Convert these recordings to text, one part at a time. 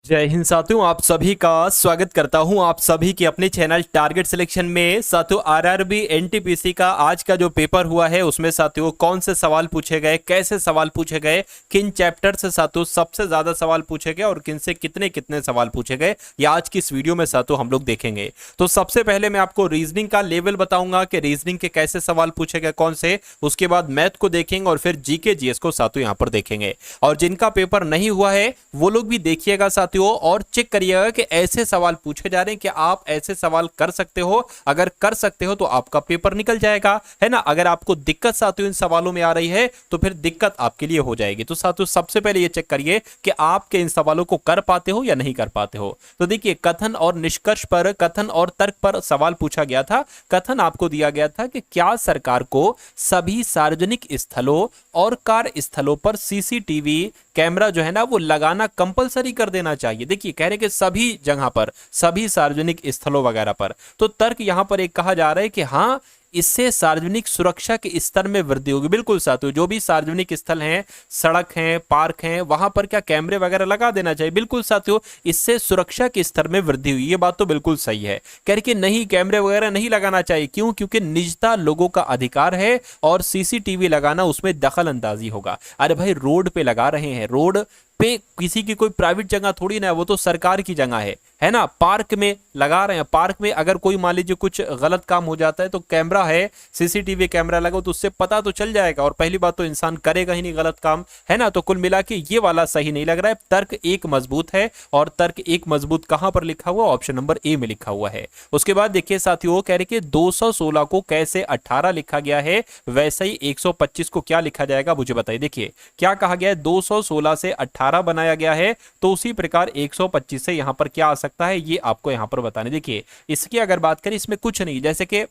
जय हिंद साथियों, आप सभी का स्वागत करता हूं आप सभी के अपने चैनल टारगेट सिलेक्शन में। साथियों, आरआरबी एनटीपीसी का आज का जो पेपर हुआ है उसमें साथियों कौन से सवाल पूछे गए, कैसे सवाल पूछे गए, किन चैप्टर से साथियों सबसे ज्यादा सवाल पूछे गए और किन से कितने कितने सवाल पूछे गए, ये आज की इस वीडियो में साथियों हम लोग देखेंगे। तो सबसे पहले मैं आपको रीजनिंग का लेवल बताऊंगा कि रीजनिंग के कैसे सवाल पूछे गए, कौन से। उसके बाद मैथ को देखेंगे और फिर जीके जीएस को साथियों यहाँ पर देखेंगे। और जिनका पेपर नहीं हुआ है वो लोग भी देखिएगा साथियों और चेक करिएगा कि ऐसे सवाल पूछे जा रहे हैं कि आप ऐसे सवाल कर सकते हो। अगर कर सकते हो तो आपका पेपर निकल जाएगा, है ना। अगर आपको दिक्कत साथियों इन सवालों में आ रही है तो फिर दिक्कत आपके लिए हो जाएगी। तो साथियों सबसे पहले ये चेक करिए कि आपके इन सवालों को कर पाते हो या नहीं कर पाते हो। तो देखिए, कथन और निष्कर्ष पर, कथन और तर्क पर सवाल पूछा गया था। कथन आपको दिया गया था कि क्या सरकार को सभी सार्वजनिक स्थलों और कार्यस्थलों पर सीसीटीवी कैमरा जो है ना वो लगाना कंपलसरी कर देना चाहिए। देखिए, कह रहे कि सभी जगह पर, सभी सार्वजनिक स्थलों वगैरह पर। तो तर्क यहां पर एक कहा जा रहा है कि हाँ, इससे सार्वजनिक सुरक्षा के स्तर में वृद्धि होगी। बिल्कुल साथियों, जो भी सार्वजनिक स्थल हैं, सड़क हैं, पार्क हैं, वहां पर क्या कैमरे वगैरह लगा देना चाहिए। बिल्कुल साथियों, इससे सुरक्षा के स्तर में वृद्धि हुई, ये बात तो बिल्कुल सही है। कह रहे कि नहीं, कैमरे वगैरह नहीं लगाना चाहिए। क्यों? क्योंकि निजता लोगों का अधिकार है और सीसीटीवी लगाना उसमें दखल अंदाजी होगा। अरे भाई, रोड पे लगा रहे हैं, रोड पे किसी की कोई प्राइवेट जगह थोड़ी ना है, वो तो सरकार की जगह है ना। पार्क में लगा रहे हैं, पार्क में अगर कोई मान लीजिए कुछ गलत काम हो जाता है तो कैमरा है, सीसीटीवी कैमरा लगा तो उससे पता तो चल जाएगा। और पहली बात तो इंसान करेगा ही नहीं गलत काम, है ना। तो कुल मिला के ये वाला सही नहीं लग रहा है। तर्क एक मजबूत है और तर्क एक मजबूत कहां पर लिखा हुआ? ऑप्शन नंबर ए में लिखा हुआ है। उसके बाद देखिए साथियों, कह रहे कि 216 को कैसे 18 लिखा गया है, वैसे ही 125 को क्या लिखा जाएगा मुझे बताइए। देखिए क्या कहा गया है, 216 से 18 बनाया गया है, तो उसी प्रकार 125 से यहां पर क्या आ सकता है ये आपको यहां पर बताने। देखिए, इसकी अगर बात करें, इसमें कुछ नहीं, जैसे कि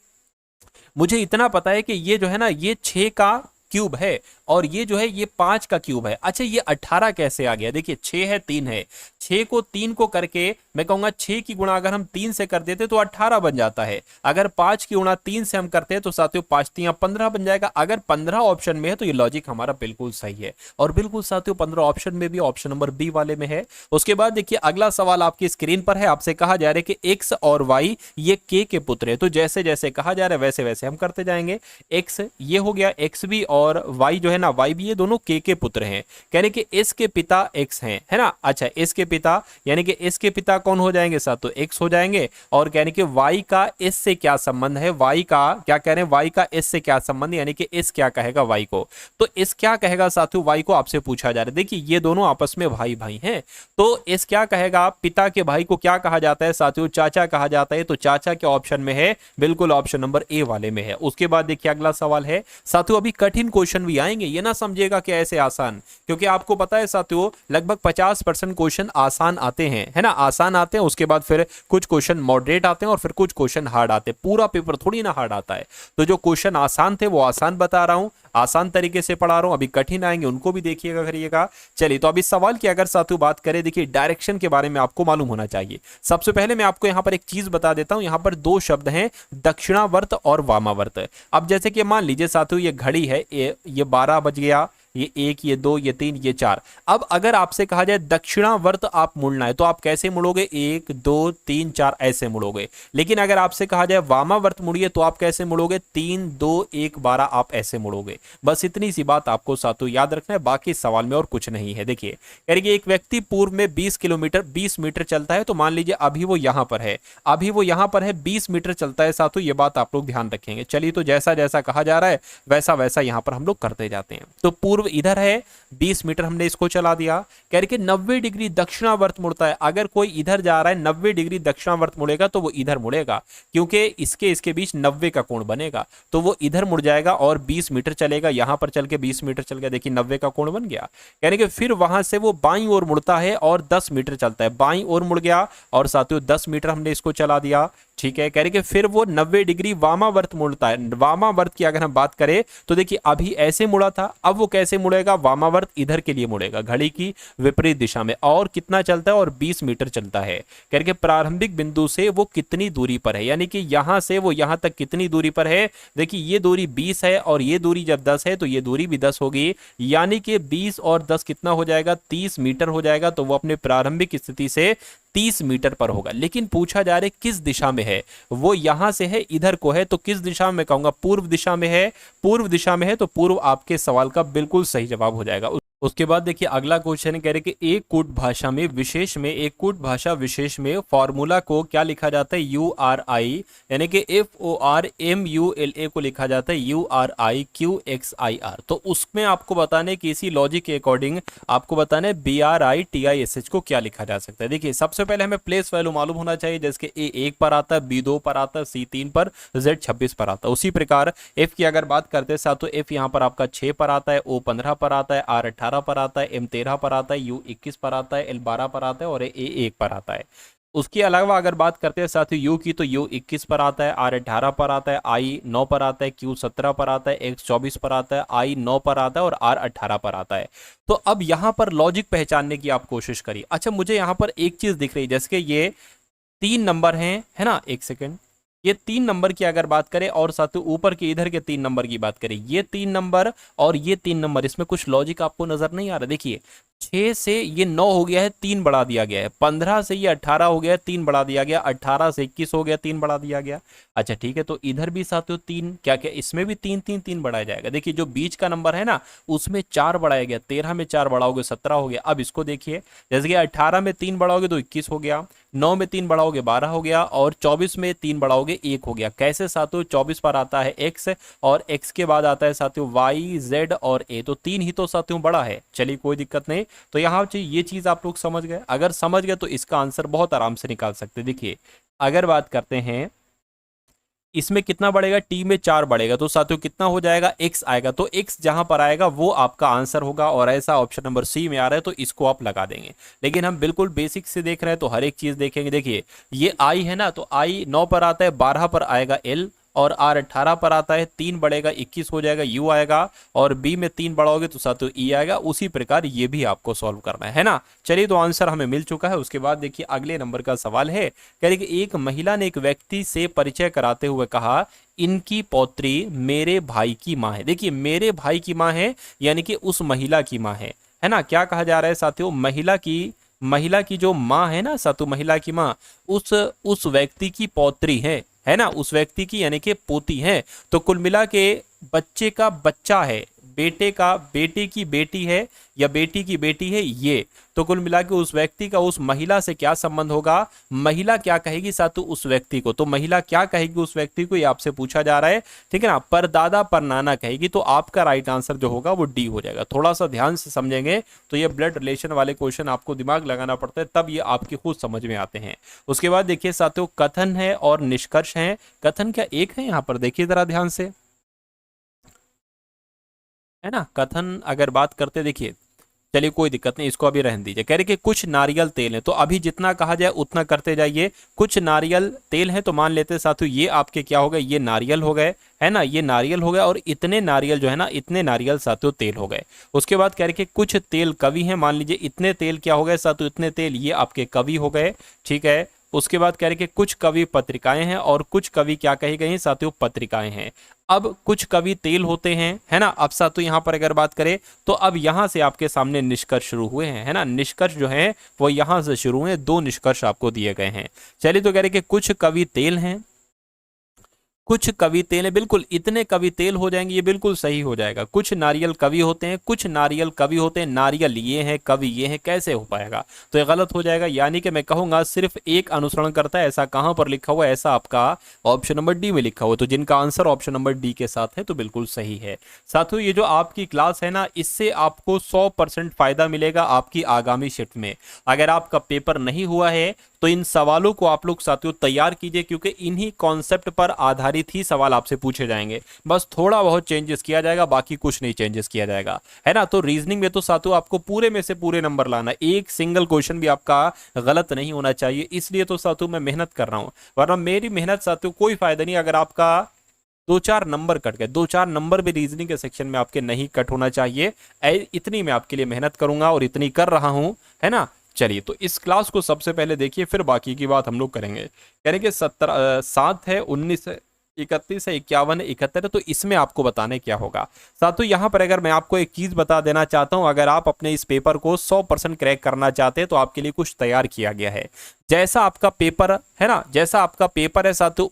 मुझे इतना पता है कि ये जो है ना ये 6 का क्यूब है और ये जो है ये 5 का क्यूब है। अच्छा, ये 18 कैसे आ गया? देखिए 6 है, 3 है, 6 को 3 को करके मैं कहूंगा 6 की गुणा अगर हम 3 से कर देते तो 18 बन जाता है। अगर 5 की गुणा 3 से हम करते हैं तो साथियों 5 3 15 बन जाएगा। अगर 15 ऑप्शन में है तो ये लॉजिक हमारा बिल्कुल सही है। और बिल्कुल साथियों 15 ऑप्शन में भी ऑप्शन नंबर बी वाले में है। उसके बाद देखिए अगला सवाल आपकी स्क्रीन पर है। आपसे कहा जा रहा है कि एक्स और वाई ये के पुत्र है। तो जैसे जैसे कहा जा रहा है वैसे वैसे हम करते जाएंगे। एक्स ये हो गया, एक्स भी, और वाई जो है ना वाई भी, ये दोनों के पुत्र हैं। कहने कि एस के पिता एक्स हैं, है ना। अच्छा, एस के पिता यानी कि एस के पिता कौन हो जाएंगे साथ? तो एक्स हो जाएंगे। और कहने कि वाई का एस से क्या संबंध है? वाई का क्या कह रहे हैं? वाई का एस से क्या संबंध, यानी कि एस क्या कहेगा वाई को? तो एस क्या कहेगा साथियों वाई को? आपसे पूछा जा रहा है। देखिए ये दोनों आपस में भाई भाई हैं, तो एस क्या कहेगा? पिता के भाई को क्या कहा जाता है साथियों? चाचा कहा जाता है। तो चाचा के ऑप्शन में है, बिल्कुल ऑप्शन नंबर ए वाले में है। उसके बाद देखिए अगला सवाल है साथियों, अभी कठिन क्वेश्चन भी आएंगे, ये ना समझिएगा कि ऐसे आसान, क्योंकि आपको पता है साथियों लगभग 50% क्वेश्चन आसान आते हैं, है ना। आसान आते हैं, उसके बाद फिर कुछ क्वेश्चन मॉडरेट आते हैं और फिर कुछ क्वेश्चन हार्ड आते हैं। पूरा पेपर थोड़ी ना हार्ड आता है। तो जो क्वेश्चन आसान थे वो आसान बता रहा हूं, आसान तरीके से पढ़ा रहा हूं। अभी कठिन आएंगे उनको भी देखिएगा, करिएगा। चलिए, तो अभी सवाल की अगर साथियों बात करें, देखिए डायरेक्शन के बारे में आपको मालूम होना चाहिए। सबसे पहले मैं आपको यहां पर एक चीज बता देता हूं। यहां पर दो शब्द हैं, दक्षिणावर्त और वामावर्त। अब जैसे कि मान लीजिए साथियों ये घड़ी है, ये 12 बज गया, ये 1, ये 2, ये 3, ये 4। अब अगर आपसे कहा जाए दक्षिणावर्त आप मुड़ना है तो आप कैसे मुड़ोगे? 1 2 3 4 ऐसे मुड़ोगे। लेकिन अगर आपसे कहा जाए वामावर्त मुड़िए तो आप कैसे मुड़ोगे? 3 2 1 12 आप ऐसे मुड़ोगे। बस इतनी सी बात आपको साथियों याद रखना है, बाकी सवाल में और कुछ नहीं है। देखिए करिए, एक व्यक्ति पूर्व में 20 मीटर चलता है, तो मान लीजिए अभी वो यहां पर है, अभी वो यहां पर है, 20 मीटर चलता है साथियों, ये बात आप लोग ध्यान रखेंगे। चलिए, तो जैसा जैसा कहा जा रहा है वैसा वैसा यहां पर हम लोग करते जाते हैं। तो पूर्व इधर है, 20 मीटर हमने इसको चला दिया। कह रहे कि 90 डिग्री दक्षिणावर्त मुड़ता है। अगर कोई इधर जा रहा है 90 डिग्री दक्षिणावर्त मुड़ेगा तो वो इधर मुड़ेगा, क्योंकि इसके बीच 90 का कोण बनेगा। तो वो इधर मुड़ जाएगा और 20 मीटर चलेगा, यहां पर चल के 20 मीटर चल गया, देखिए 90 का कोण बन गया। यानी कि फिर वहां से वो बाईं ओर मुड़ता है और 10 मीटर चलता है, बाईं ओर मुड़ गया और साथियों 10 मीटर हमने इसको चला दिया। ठीक है, कह रहे कि फिर वो 90 डिग्री वामावर्त मुड़ता है। वामावर्त की अगर हम बात करें तो देखिए अभी ऐसे मुड़ा था, अब वो कैसे कैसे मुड़ेगा, वामावर्त इधर के लिए मुड़ेगा, घड़ी की विपरीत दिशा में। और कितना चलता है, और 20 मीटर चलता है। करके प्रारंभिक बिंदु से वो कितनी दूरी पर है, यानी कि यहां से वो यहां तक कितनी दूरी पर है। देखिए ये दूरी 20 है और ये दूरी जब 10 है तो ये दूरी भी 10 होगी, यानी कि 20 और 10 कितना हो जाएगा, 30 मीटर हो जाएगा। तो वो अपने प्रारंभिक स्थिति से 30 मीटर पर होगा। लेकिन पूछा जा रहा है किस दिशा में है, वो यहां से है, इधर को है, तो किस दिशा में, कहूंगा पूर्व दिशा में है। पूर्व दिशा में है तो पूर्व आपके सवाल का बिल्कुल सही जवाब हो जाएगा। उसके बाद देखिए अगला क्वेश्चन कह रहे कि एक कूट भाषा में विशेष में, एक कूट भाषा विशेष में फॉर्मूला को क्या लिखा जाता है, URI, यानी कि FORMULA को लिखा जाता है URIQXIR। तो उसमें आपको बताने कि इसी लॉजिक के अकॉर्डिंग आपको बताना है BRITISH को क्या लिखा जा सकता है। देखिए सबसे पहले हमें प्लेस वैल्यू मालूम होना चाहिए, जैसे A 1 पर आता है, B 2 पर आता है, C 3 पर, Z 26 पर आता है। उसी प्रकार F की अगर बात करते हैं साथ, तो F यहाँ पर आपका 6 पर आता है, O 15 पर आता है, R 18 पर आता है, M 13 पर आता है, U 21 पर आता है, L 12 पर आता है और A 1 पर आता है। उसके अलावा अगर बात करते हैं साथियों U की, तो U 21 पर आता है, R 18 पर आता है, I 9 पर आता है, Q 17 पर आता है, X 24 पर आता है, I 9 पर आता है और R 18 पर आता है। तो अब यहां पर लॉजिक पहचानने की आप कोशिश करिए। अच्छा मुझे यहां पर एक चीज दिख रही है, जैसे कि ये 3 नंबर हैं, है ना, एक सेकेंड, ये 3 नंबर की अगर बात करें और साथ ऊपर के इधर के 3 नंबर की बात करें, ये 3 नंबर और ये 3 नंबर, इसमें कुछ लॉजिक आपको नजर नहीं आ रहा। देखिए 6 से ये 9 हो गया है, 3 बढ़ा दिया गया है, 15 से ये 18 हो गया है, 3 बढ़ा दिया गया, 18 से 21 हो गया, 3 बढ़ा दिया गया। अच्छा ठीक है, तो इधर भी साथियों 3, क्या क्या इसमें भी 3 3 3 बढ़ाया जाएगा। देखिए जो बीच का नंबर है ना, उसमें 4 बढ़ाया गया, 13 में 4 बढ़ाओगे 17 हो गया। अब इसको देखिए, जैसे कि 18 में 3 बढ़ाओगे तो 21 हो गया, 9 में 3 बढ़ाओगे 12 हो गया और 24 में 3 बढ़ाओगे 1 हो गया। कैसे साथियों, 24 पर आता है X और X के बाद आता है साथियों Y, Z और A, तो 3 ही तो साथियों बड़ा है। चलिए कोई दिक्कत नहीं। तो यहाँ ये चीज आप लोग समझ गए, अगर समझ गए तो इसका आंसर बहुत आराम से निकाल सकते। देखिए अगर बात करते हैं इसमें कितना बढ़ेगा, T में 4 बढ़ेगा, तो साथियों कितना हो जाएगा, X आएगा। तो X जहां पर आएगा वो आपका आंसर होगा, और ऐसा ऑप्शन नंबर C में आ रहा है तो इसको आप लगा देंगे। लेकिन हम बिल्कुल बेसिक से देख रहे हैं तो हर एक चीज देखेंगे। देखिए ये I है ना, तो I 9 पर आता है, 12 पर आएगा L, और R 18 पर आता है, 3 बढ़ेगा 21 हो जाएगा, U आएगा, और B में 3 बढ़ाओगे तो साथियों E आएगा। उसी प्रकार ये भी आपको सॉल्व करना है ना। चलिए तो आंसर हमें मिल चुका है। उसके बाद देखिए अगले नंबर का सवाल है, कह रही कि एक महिला ने एक व्यक्ति से परिचय कराते हुए कहा, इनकी पौत्री मेरे भाई की माँ है। देखिए मेरे भाई की माँ है, यानी कि उस महिला की माँ है ना। क्या कहा जा रहा है साथियों, महिला की जो माँ है ना साथियों, महिला की माँ उस व्यक्ति की पौत्री है ना, उस व्यक्ति की यानी कि पोती है। तो कुल मिला के बच्चे का बच्चा है, बेटे का, बेटे की बेटी है या बेटी की बेटी है ये। तो कुल मिला के उस व्यक्ति का उस महिला से क्या संबंध होगा, महिला क्या कहेगी साथू उस व्यक्ति को, तो महिला क्या कहेगी उस व्यक्ति को, ये आपसे पूछा जा रहा है। ठीक है ना, परदादा परनाना कहेगी। तो आपका राइट आंसर जो होगा वो डी हो जाएगा। थोड़ा सा ध्यान से समझेंगे तो ये ब्लड रिलेशन वाले क्वेश्चन आपको दिमाग लगाना पड़ता है, तब ये आपकी खुद समझ में आते हैं। उसके बाद देखिए साथियों कथन है और निष्कर्ष है। कथन क्या एक है यहाँ पर, देखिए जरा ध्यान से, है ना। कथन अगर बात करते, देखिए चलिए कोई दिक्कत नहीं, इसको अभी रहने दीजिए। कह रहे कि कुछ नारियल तेल है, तो अभी जितना कहा जाए उतना करते जाइए। कुछ नारियल तेल है तो मान लेते हैं साथियों ये आपके क्या हो गए, ये नारियल हो गए, है ना, ये नारियल हो गया, और इतने नारियल जो है ना, इतने नारियल साथियों तेल हो गए। उसके बाद कह रहे कि कुछ तेल कवि हैं, मान लीजिए इतने तेल क्या हो गए साथियों, इतने तेल ये आपके कवि हो गए। ठीक है, उसके बाद कह रहे कि कुछ कवि पत्रिकाएं हैं और कुछ कवि क्या कही गई हैं साथियों, पत्रिकाएं हैं। अब कुछ कवि तेल होते हैं, है ना। अब साथियों यहाँ पर अगर बात करें तो अब यहाँ से आपके सामने निष्कर्ष शुरू हुए हैं, है ना। निष्कर्ष जो है वो यहाँ से शुरू हुए, 2 निष्कर्ष आपको दिए गए हैं। चलिए तो कह रहे कि कुछ कवि तेल हैं, कुछ कवि तेल है, बिल्कुल इतने कवि तेल हो जाएंगे, ये बिल्कुल सही हो जाएगा। कुछ नारियल कवि होते हैं, कुछ नारियल कवि होते हैं, नारियल ये हैं कवि ये हैं, कैसे हो पाएगा, तो ये गलत हो जाएगा। यानी कि मैं कहूंगा सिर्फ एक अनुसरण करता है, ऐसा कहां पर लिखा हुआ है, ऐसा आपका ऑप्शन नंबर डी में लिखा हुआ है। तो जिनका आंसर ऑप्शन नंबर डी के साथ है तो बिल्कुल सही है। साथियों ये जो आपकी क्लास है ना, इससे आपको 100% फायदा मिलेगा आपकी आगामी शिफ्ट में। अगर आपका पेपर नहीं हुआ है तो इन सवालों को आप लोग साथियों तैयार कीजिए, क्योंकि इन्हीं कॉन्सेप्ट पर आधारित ही सवाल आपसे पूछे जाएंगे। बस थोड़ा बहुत चेंजेस किया जाएगा, बाकी कुछ नहीं चेंजेस किया जाएगा, है ना। तो रीजनिंग में तो साथियों आपको पूरे में से पूरे नंबर लाना, एक सिंगल क्वेश्चन भी आपका गलत नहीं होना चाहिए। इसलिए तो साथियों मैं मेहनत कर रहा हूं, वरना मेरी मेहनत साथियों कोई फायदा नहीं अगर आपका दो चार नंबर कट गए, दो चार नंबर भी रीजनिंग के सेक्शन में आपके नहीं कट होना चाहिए। इतनी मैं आपके लिए मेहनत करूंगा और इतनी कर रहा हूं, है ना। चलिए तो इस क्लास को सबसे पहले देखिए, फिर बाकी की बात हम लोग करेंगे। करेंगे 7 है, 19 है, 31 है, 51 है, 71 है, तो इसमें आपको बताने क्या होगा। साथियों यहाँ पर अगर मैं आपको एक चीज बता देना चाहता हूं, अगर आप अपने इस पेपर को 100% क्रैक करना चाहते हैं तो आपके लिए कुछ तैयार किया गया है। जैसा आपका पेपर है ना, जैसा आपका पेपर है साथियों,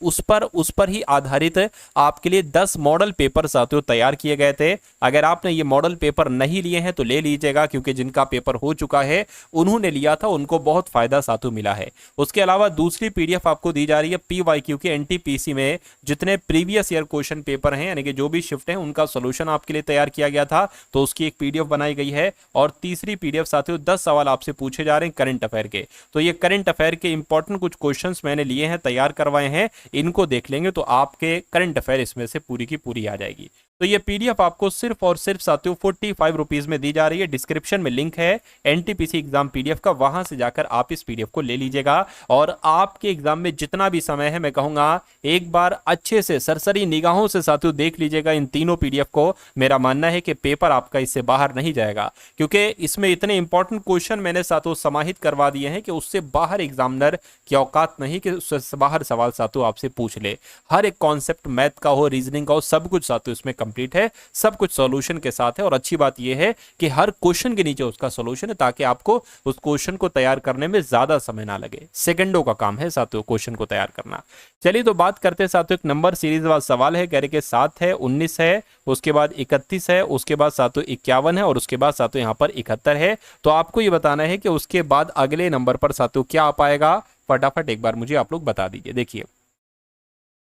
उस पर ही आधारित आपके लिए 10 मॉडल पेपर साथियों तैयार किए गए थे। अगर आपने ये मॉडल पेपर नहीं लिए हैं तो ले लीजिएगा, क्योंकि जिनका पेपर हो चुका है उन्होंने लिया था, उनको बहुत फायदा साथियों मिला है। उसके अलावा दूसरी पीडीएफ आपको दी जा रही है पीवाईक्यू के एनटीपीसी में जितने प्रीवियस ईयर क्वेश्चन पेपर हैं, यानी कि जो भी शिफ्ट हैं उनका सोल्यूशन आपके लिए तैयार किया गया था, तो उसकी एक पीडीएफ बनाई गई है। और तीसरी पीडीएफ साथियों 10 सवाल आपसे पूछे जा रहे हैं करंट अफेयर के, तो ये करंट अफेयर के इंपॉर्टेंट कुछ क्वेश्चंस मैंने लिए हैं, तैयार करवाए हैं, इनको देख लेंगे तो आपके करंट अफेयर इसमें से पूरी की पूरी आ जाएगी। तो ये पीडीएफ आपको सिर्फ और सिर्फ साथियों 45 रुपीज में दी जा रही है। डिस्क्रिप्शन में लिंक है एनटीपीसी एग्जाम पीडीएफ का, वहां से जाकर आप इस पीडीएफ को ले लीजिएगा। और आपके एग्जाम में जितना भी समय है, मैं कहूंगा एक बार अच्छे से सरसरी निगाहों से साथियों देख लीजिएगा इन तीनों पीडीएफ को। मेरा मानना है कि पेपर आपका इससे बाहर नहीं जाएगा, क्योंकि इसमें इतने इंपॉर्टेंट क्वेश्चन मैंने साथियों समाहित करवा दिए हैं कि उससे बाहर एग्जामिनर की औकात नहीं कि उससे बाहर सवाल साथियों आपसे पूछ ले। हर एक कॉन्सेप्ट मैथ का हो, रीजनिंग का हो, सब कुछ साथियों इसमें कंप्लीट है, सब कुछ सॉल्यूशन के साथ है। और अच्छी बात यह है कि हर क्वेश्चन के नीचे उसका सॉल्यूशन है, ताकि आपको उस क्वेश्चन को तैयार करने में ज्यादा समय ना लगे। सेकंडों का काम है साथियों क्वेश्चन को तैयार करना। चलिए तो बात करते हैं साथियों, एक नंबर सीरीज वाला सवाल है, कह रहे कि 7 है, 19 है, उसके बाद 31 है, उसके बाद साथियों 51 है, और उसके बाद साथियों यहाँ पर 71 है। तो आपको ये बताना है कि उसके बाद अगले नंबर पर साथियों क्या आ पाएगा। फटाफट एक बार मुझे आप लोग बता दीजिए। देखिए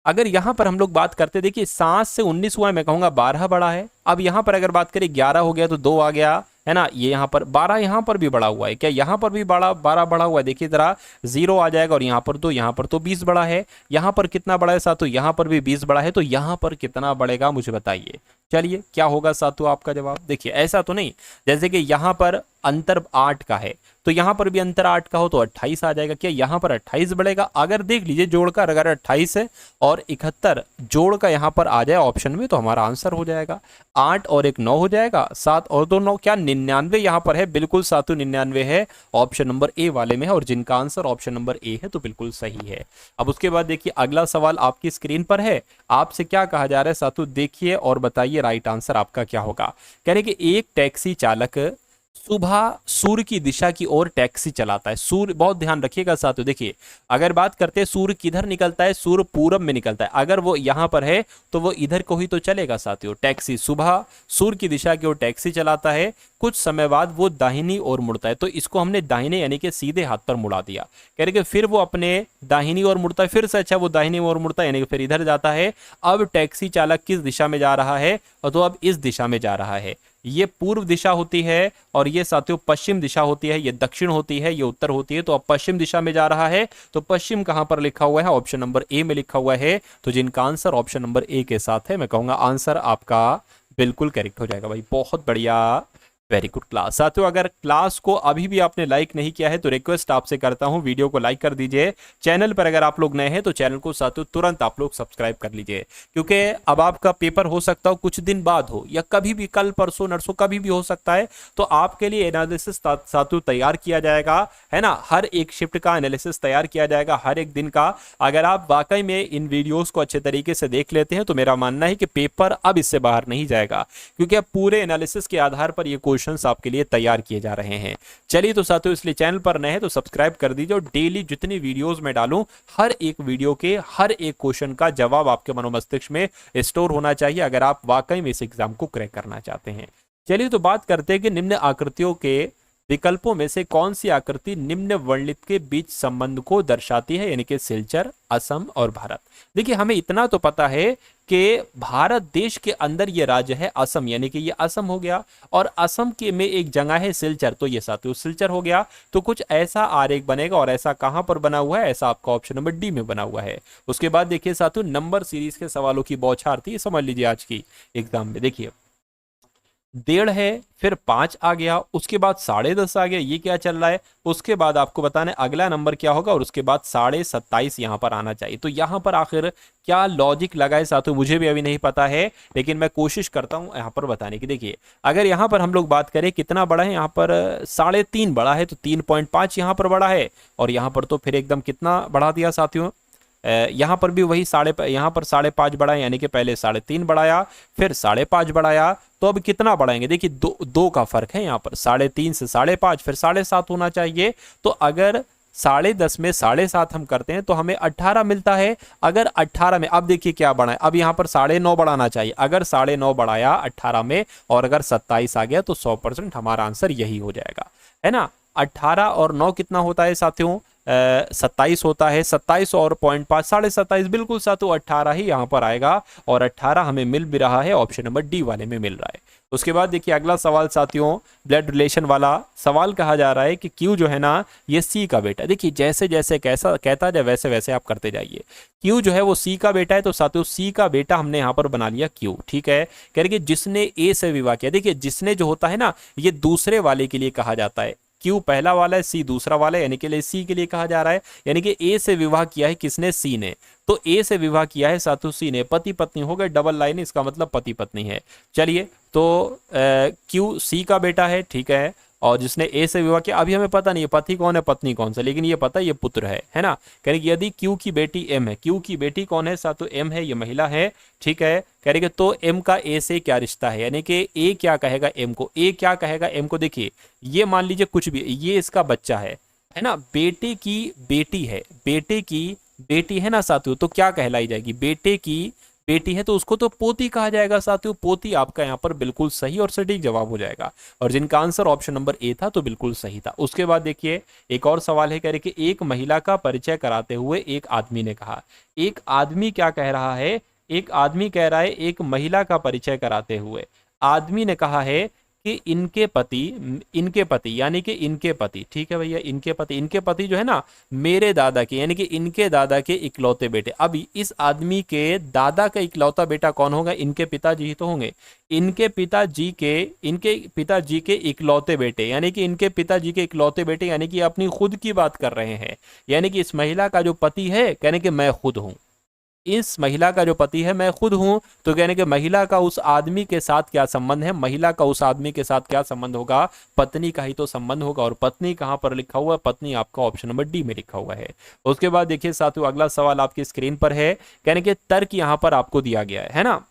अगर यहां पर हम लोग बात करते, देखिए 7 से 19 हुआ है, मैं कहूंगा 12 बड़ा है। अब यहां पर अगर बात करें 11 हो गया तो 2 आ गया, है ना। ये यहाँ पर 12 यहाँ पर भी बड़ा हुआ है, क्या यहाँ पर भी 12 बड़ा हुआ है। देखिए जरा 0 आ जाएगा, और यहाँ पर तो 20 बड़ा है। यहाँ पर कितना बड़ा है साथियों, यहाँ पर भी 20 बड़ा है, तो यहाँ पर कितना बढ़ेगा मुझे बताइए। चलिए क्या होगा साथियों आपका जवाब। देखिए ऐसा तो नहीं, जैसे कि यहाँ पर अंतर 8 का है, तो यहाँ पर भी अंतर 8 का हो तो 28 आ जाएगा। क्या यहाँ पर 28 बढ़ेगा। अगर देख लीजिए जोड़कर, अगर 28 है और 71 जोड़ का यहाँ पर आ जाए ऑप्शन में, तो हमारा आंसर हो जाएगा 8 और 1 9 हो जाएगा, 7 और 2 9, क्या 99 यहाँ पर है। बिल्कुल साथियों 99 है, ऑप्शन नंबर ए वाले में है, और जिनका आंसर ऑप्शन नंबर ए है तो बिल्कुल सही है। अब उसके बाद देखिए अगला सवाल आपकी स्क्रीन पर है, आपसे क्या कहा जा रहा है साथियों, देखिए और बताइए राइट आंसर आपका क्या होगा। कह रहे कि एक टैक्सी चालक सुबह सूर्य की दिशा की ओर टैक्सी चलाता है। सूर्य, बहुत ध्यान रखिएगा साथियों, देखिए अगर बात करते हैं सूर्य किधर निकलता है, सूर्य पूरब में निकलता है। अगर वो यहां पर है तो वो इधर को ही तो चलेगा साथियों। टैक्सी सुबह सूर्य की दिशा की ओर टैक्सी चलाता है, कुछ समय बाद वो दाहिनी ओर मुड़ता है, तो इसको हमने दाहिने यानी कि सीधे हाथ पर मुड़ा दिया। कह रहे कि फिर वो अपने दाहिनी ओर मुड़ता है, फिर से अच्छा वो दाहिनी ओर मुड़ता है, यानी कि फिर इधर जाता है। अब टैक्सी चालक किस दिशा में जा रहा है, और तो अब इस दिशा में जा रहा है। ये पूर्व दिशा होती है, और ये साथियों पश्चिम दिशा होती है, ये दक्षिण होती है, ये उत्तर होती है। तो अब पश्चिम दिशा में जा रहा है, तो पश्चिम कहां पर लिखा हुआ है, ऑप्शन नंबर ए में लिखा हुआ है। तो जिनका आंसर ऑप्शन नंबर ए के साथ है, मैं कहूंगा आंसर आपका बिल्कुल करेक्ट हो जाएगा भाई। बहुत बढ़िया, वेरी गुड क्लास। साथियों अगर क्लास को अभी भी आपने लाइक नहीं किया है तो रिक्वेस्ट आपसे करता हूं वीडियो को लाइक कर दीजिए। चैनल पर अगर आप लोग नए हैं तो चैनल को साथियों तुरंत आप लोग सब्सक्राइब कर लीजिए, क्योंकि अब आपका पेपर हो सकता हो कुछ दिन बाद हो, या कभी भी कल परसों नरसों कभी भी हो सकता है। तो आपके लिए एनालिसिस साथियों तैयार किया जाएगा, है ना। हर एक शिफ्ट का एनालिसिस तैयार किया जाएगा, हर एक दिन का। अगर आप वाकई में इन वीडियोस को अच्छे तरीके से देख लेते हैं तो मेरा मानना है कि पेपर अब इससे बाहर नहीं जाएगा, क्योंकि अब पूरे एनालिसिस के आधार पर ये क्वेश्चंस आपके लिए तैयार किए जा रहे हैं। चलिए तो साथियों इसलिए चैनल पर नए हैं तो सब्सक्राइब कर दीजिए, और डेली जितनी वीडियोस मैं डालूं हर एक वीडियो के हर एक क्वेश्चन का जवाब आपके मनोमस्तिष्क में स्टोर होना चाहिए, अगर आप वाकई में इस एग्जाम को क्रैक करना चाहते हैं। चलिए तो बात करते हैं कि निम्न आकृतियों के विकल्पों में से कौन सी आकृति निम्न वर्णित के बीच संबंध को दर्शाती है, यानी कि सिलचर, असम और भारत। देखिए हमें इतना तो पता है कि भारत देश के अंदर ये राज्य है असम, यानी कि ये असम हो गया, और असम के में एक जगह है सिलचर, तो ये साथियों सिलचर हो गया। तो कुछ ऐसा आरेख बनेगा, और ऐसा कहां पर बना हुआ है, ऐसा आपका ऑप्शन नंबर डी में बना हुआ है। उसके बाद देखिए साथियों नंबर सीरीज के सवालों की बौछार थी, समझ लीजिए आज की एग्जाम में। देखिए डेढ़ है, फिर 5 आ गया, उसके बाद 10.5 आ गया, ये क्या चल रहा है। उसके बाद आपको बताना है अगला नंबर क्या होगा, और उसके बाद 27.5 यहाँ पर आना चाहिए। तो यहाँ पर आखिर क्या लॉजिक लगा है साथियों, मुझे भी अभी नहीं पता है, लेकिन मैं कोशिश करता हूँ यहाँ पर बताने की। देखिए अगर यहाँ पर हम लोग बात करें कितना बड़ा है, यहाँ पर 3.5 बड़ा है, तो 3.5 यहाँ पर बड़ा है, और यहाँ पर तो फिर एकदम कितना बढ़ा दिया साथियों, यहाँ पर भी वही यहाँ पर 5.5 बढ़ाया, यानी कि पहले 3.5 बढ़ाया, फिर 5.5 बढ़ाया, तो अब कितना बढ़ाएंगे। देखिए दो का फर्क है यहाँ पर, 3.5 से 5.5 फिर 7.5 होना चाहिए। तो अगर 10.5 में 7.5 हम करते हैं तो हमें 18 मिलता है। अगर 18 में अब देखिए क्या बढ़ा है, अब यहाँ पर 9.5 बढ़ाना चाहिए। अगर 9.5 बढ़ाया 18 में और अगर 27 आ गया तो 100% हमारा आंसर यही हो जाएगा, है ना। 18 और 9 कितना होता है साथियों, 27 होता है। 27 और 0.5 27.5, बिल्कुल साथियों 18 ही यहाँ पर आएगा, और 18 हमें मिल भी रहा है, ऑप्शन नंबर डी वाले में मिल रहा है। उसके बाद देखिए अगला सवाल साथियों, ब्लड रिलेशन वाला सवाल कहा जा रहा है कि क्यू जो है ना ये सी का बेटा। देखिए जैसे जैसे कैसा कहता जाए वैसे वैसे आप करते जाइए। क्यू जो है वो सी का बेटा है, तो साथियों सी का बेटा हमने यहाँ पर बना लिया क्यू, ठीक है। कह रहे कि जिसने ए से विवाह किया। देखिए जिसने जो होता है ना ये दूसरे वाले के लिए कहा जाता है, क्यू पहला वाला है, सी दूसरा वाला है, यानी कि सी के लिए कहा जा रहा है। यानी कि ए से विवाह किया है किसने, सी ने। तो ए से विवाह किया है साथियों सी ने, पति पत्नी हो गए, डबल लाइन, इसका मतलब पति पत्नी है। चलिए तो क्यू सी का बेटा है, ठीक है, और जिसने ए से विवाह किया, अभी हमें पता नहीं है पति कौन है पत्नी कौन सा, लेकिन ये पता है ये पुत्र है ना। कह रहे यदि क्यू की बेटी एम है, क्यू की बेटी कौन है साथियों, एम है, ये महिला है, ठीक है। कह रहे तो एम का ए से क्या रिश्ता है, यानी कि ए क्या कहेगा एम को, ए क्या कहेगा एम को। देखिए ये मान लीजिए कुछ भी, ये इसका बच्चा है ना, बेटे की बेटी है, बेटे की बेटी है ना साथियों, तो क्या कहलाई जाएगी, बेटे की बेटी है तो उसको तो पोती कहा जाएगा साथियों। पोती आपका यहाँ पर बिल्कुल सही और सटीक जवाब हो जाएगा, और जिनका आंसर ऑप्शन नंबर ए था तो बिल्कुल सही था। उसके बाद देखिए एक और सवाल है, कह रहे कि एक महिला का परिचय कराते हुए एक आदमी ने कहा। एक आदमी क्या कह रहा है, एक आदमी कह रहा है एक महिला का परिचय कराते हुए आदमी ने कहा है कि इनके पति यानी कि इनके पति, ठीक है भैया, इनके पति जो है ना मेरे दादा के, यानी कि इनके दादा के इकलौते बेटे। अब इस आदमी के दादा का इकलौता बेटा कौन होगा, इनके पिताजी ही तो होंगे। इनके पिताजी के इकलौते बेटे, यानी कि इनके पिताजी के इकलौते बेटे, यानी कि अपनी खुद की बात कर रहे हैं। यानी कि इस महिला का जो पति है, कहने कि मैं खुद हूं, इस महिला का जो पति है मैं खुद हूं। तो कहने के महिला का उस आदमी के साथ क्या संबंध है, महिला का उस आदमी के साथ क्या संबंध होगा, पत्नी का ही तो संबंध होगा। और पत्नी कहां पर लिखा हुआ है, पत्नी आपका ऑप्शन नंबर डी में लिखा हुआ है। उसके बाद देखिए साथियों अगला सवाल आपकी स्क्रीन पर है, कहने के तर्क यहां पर आपको दिया गया है ना।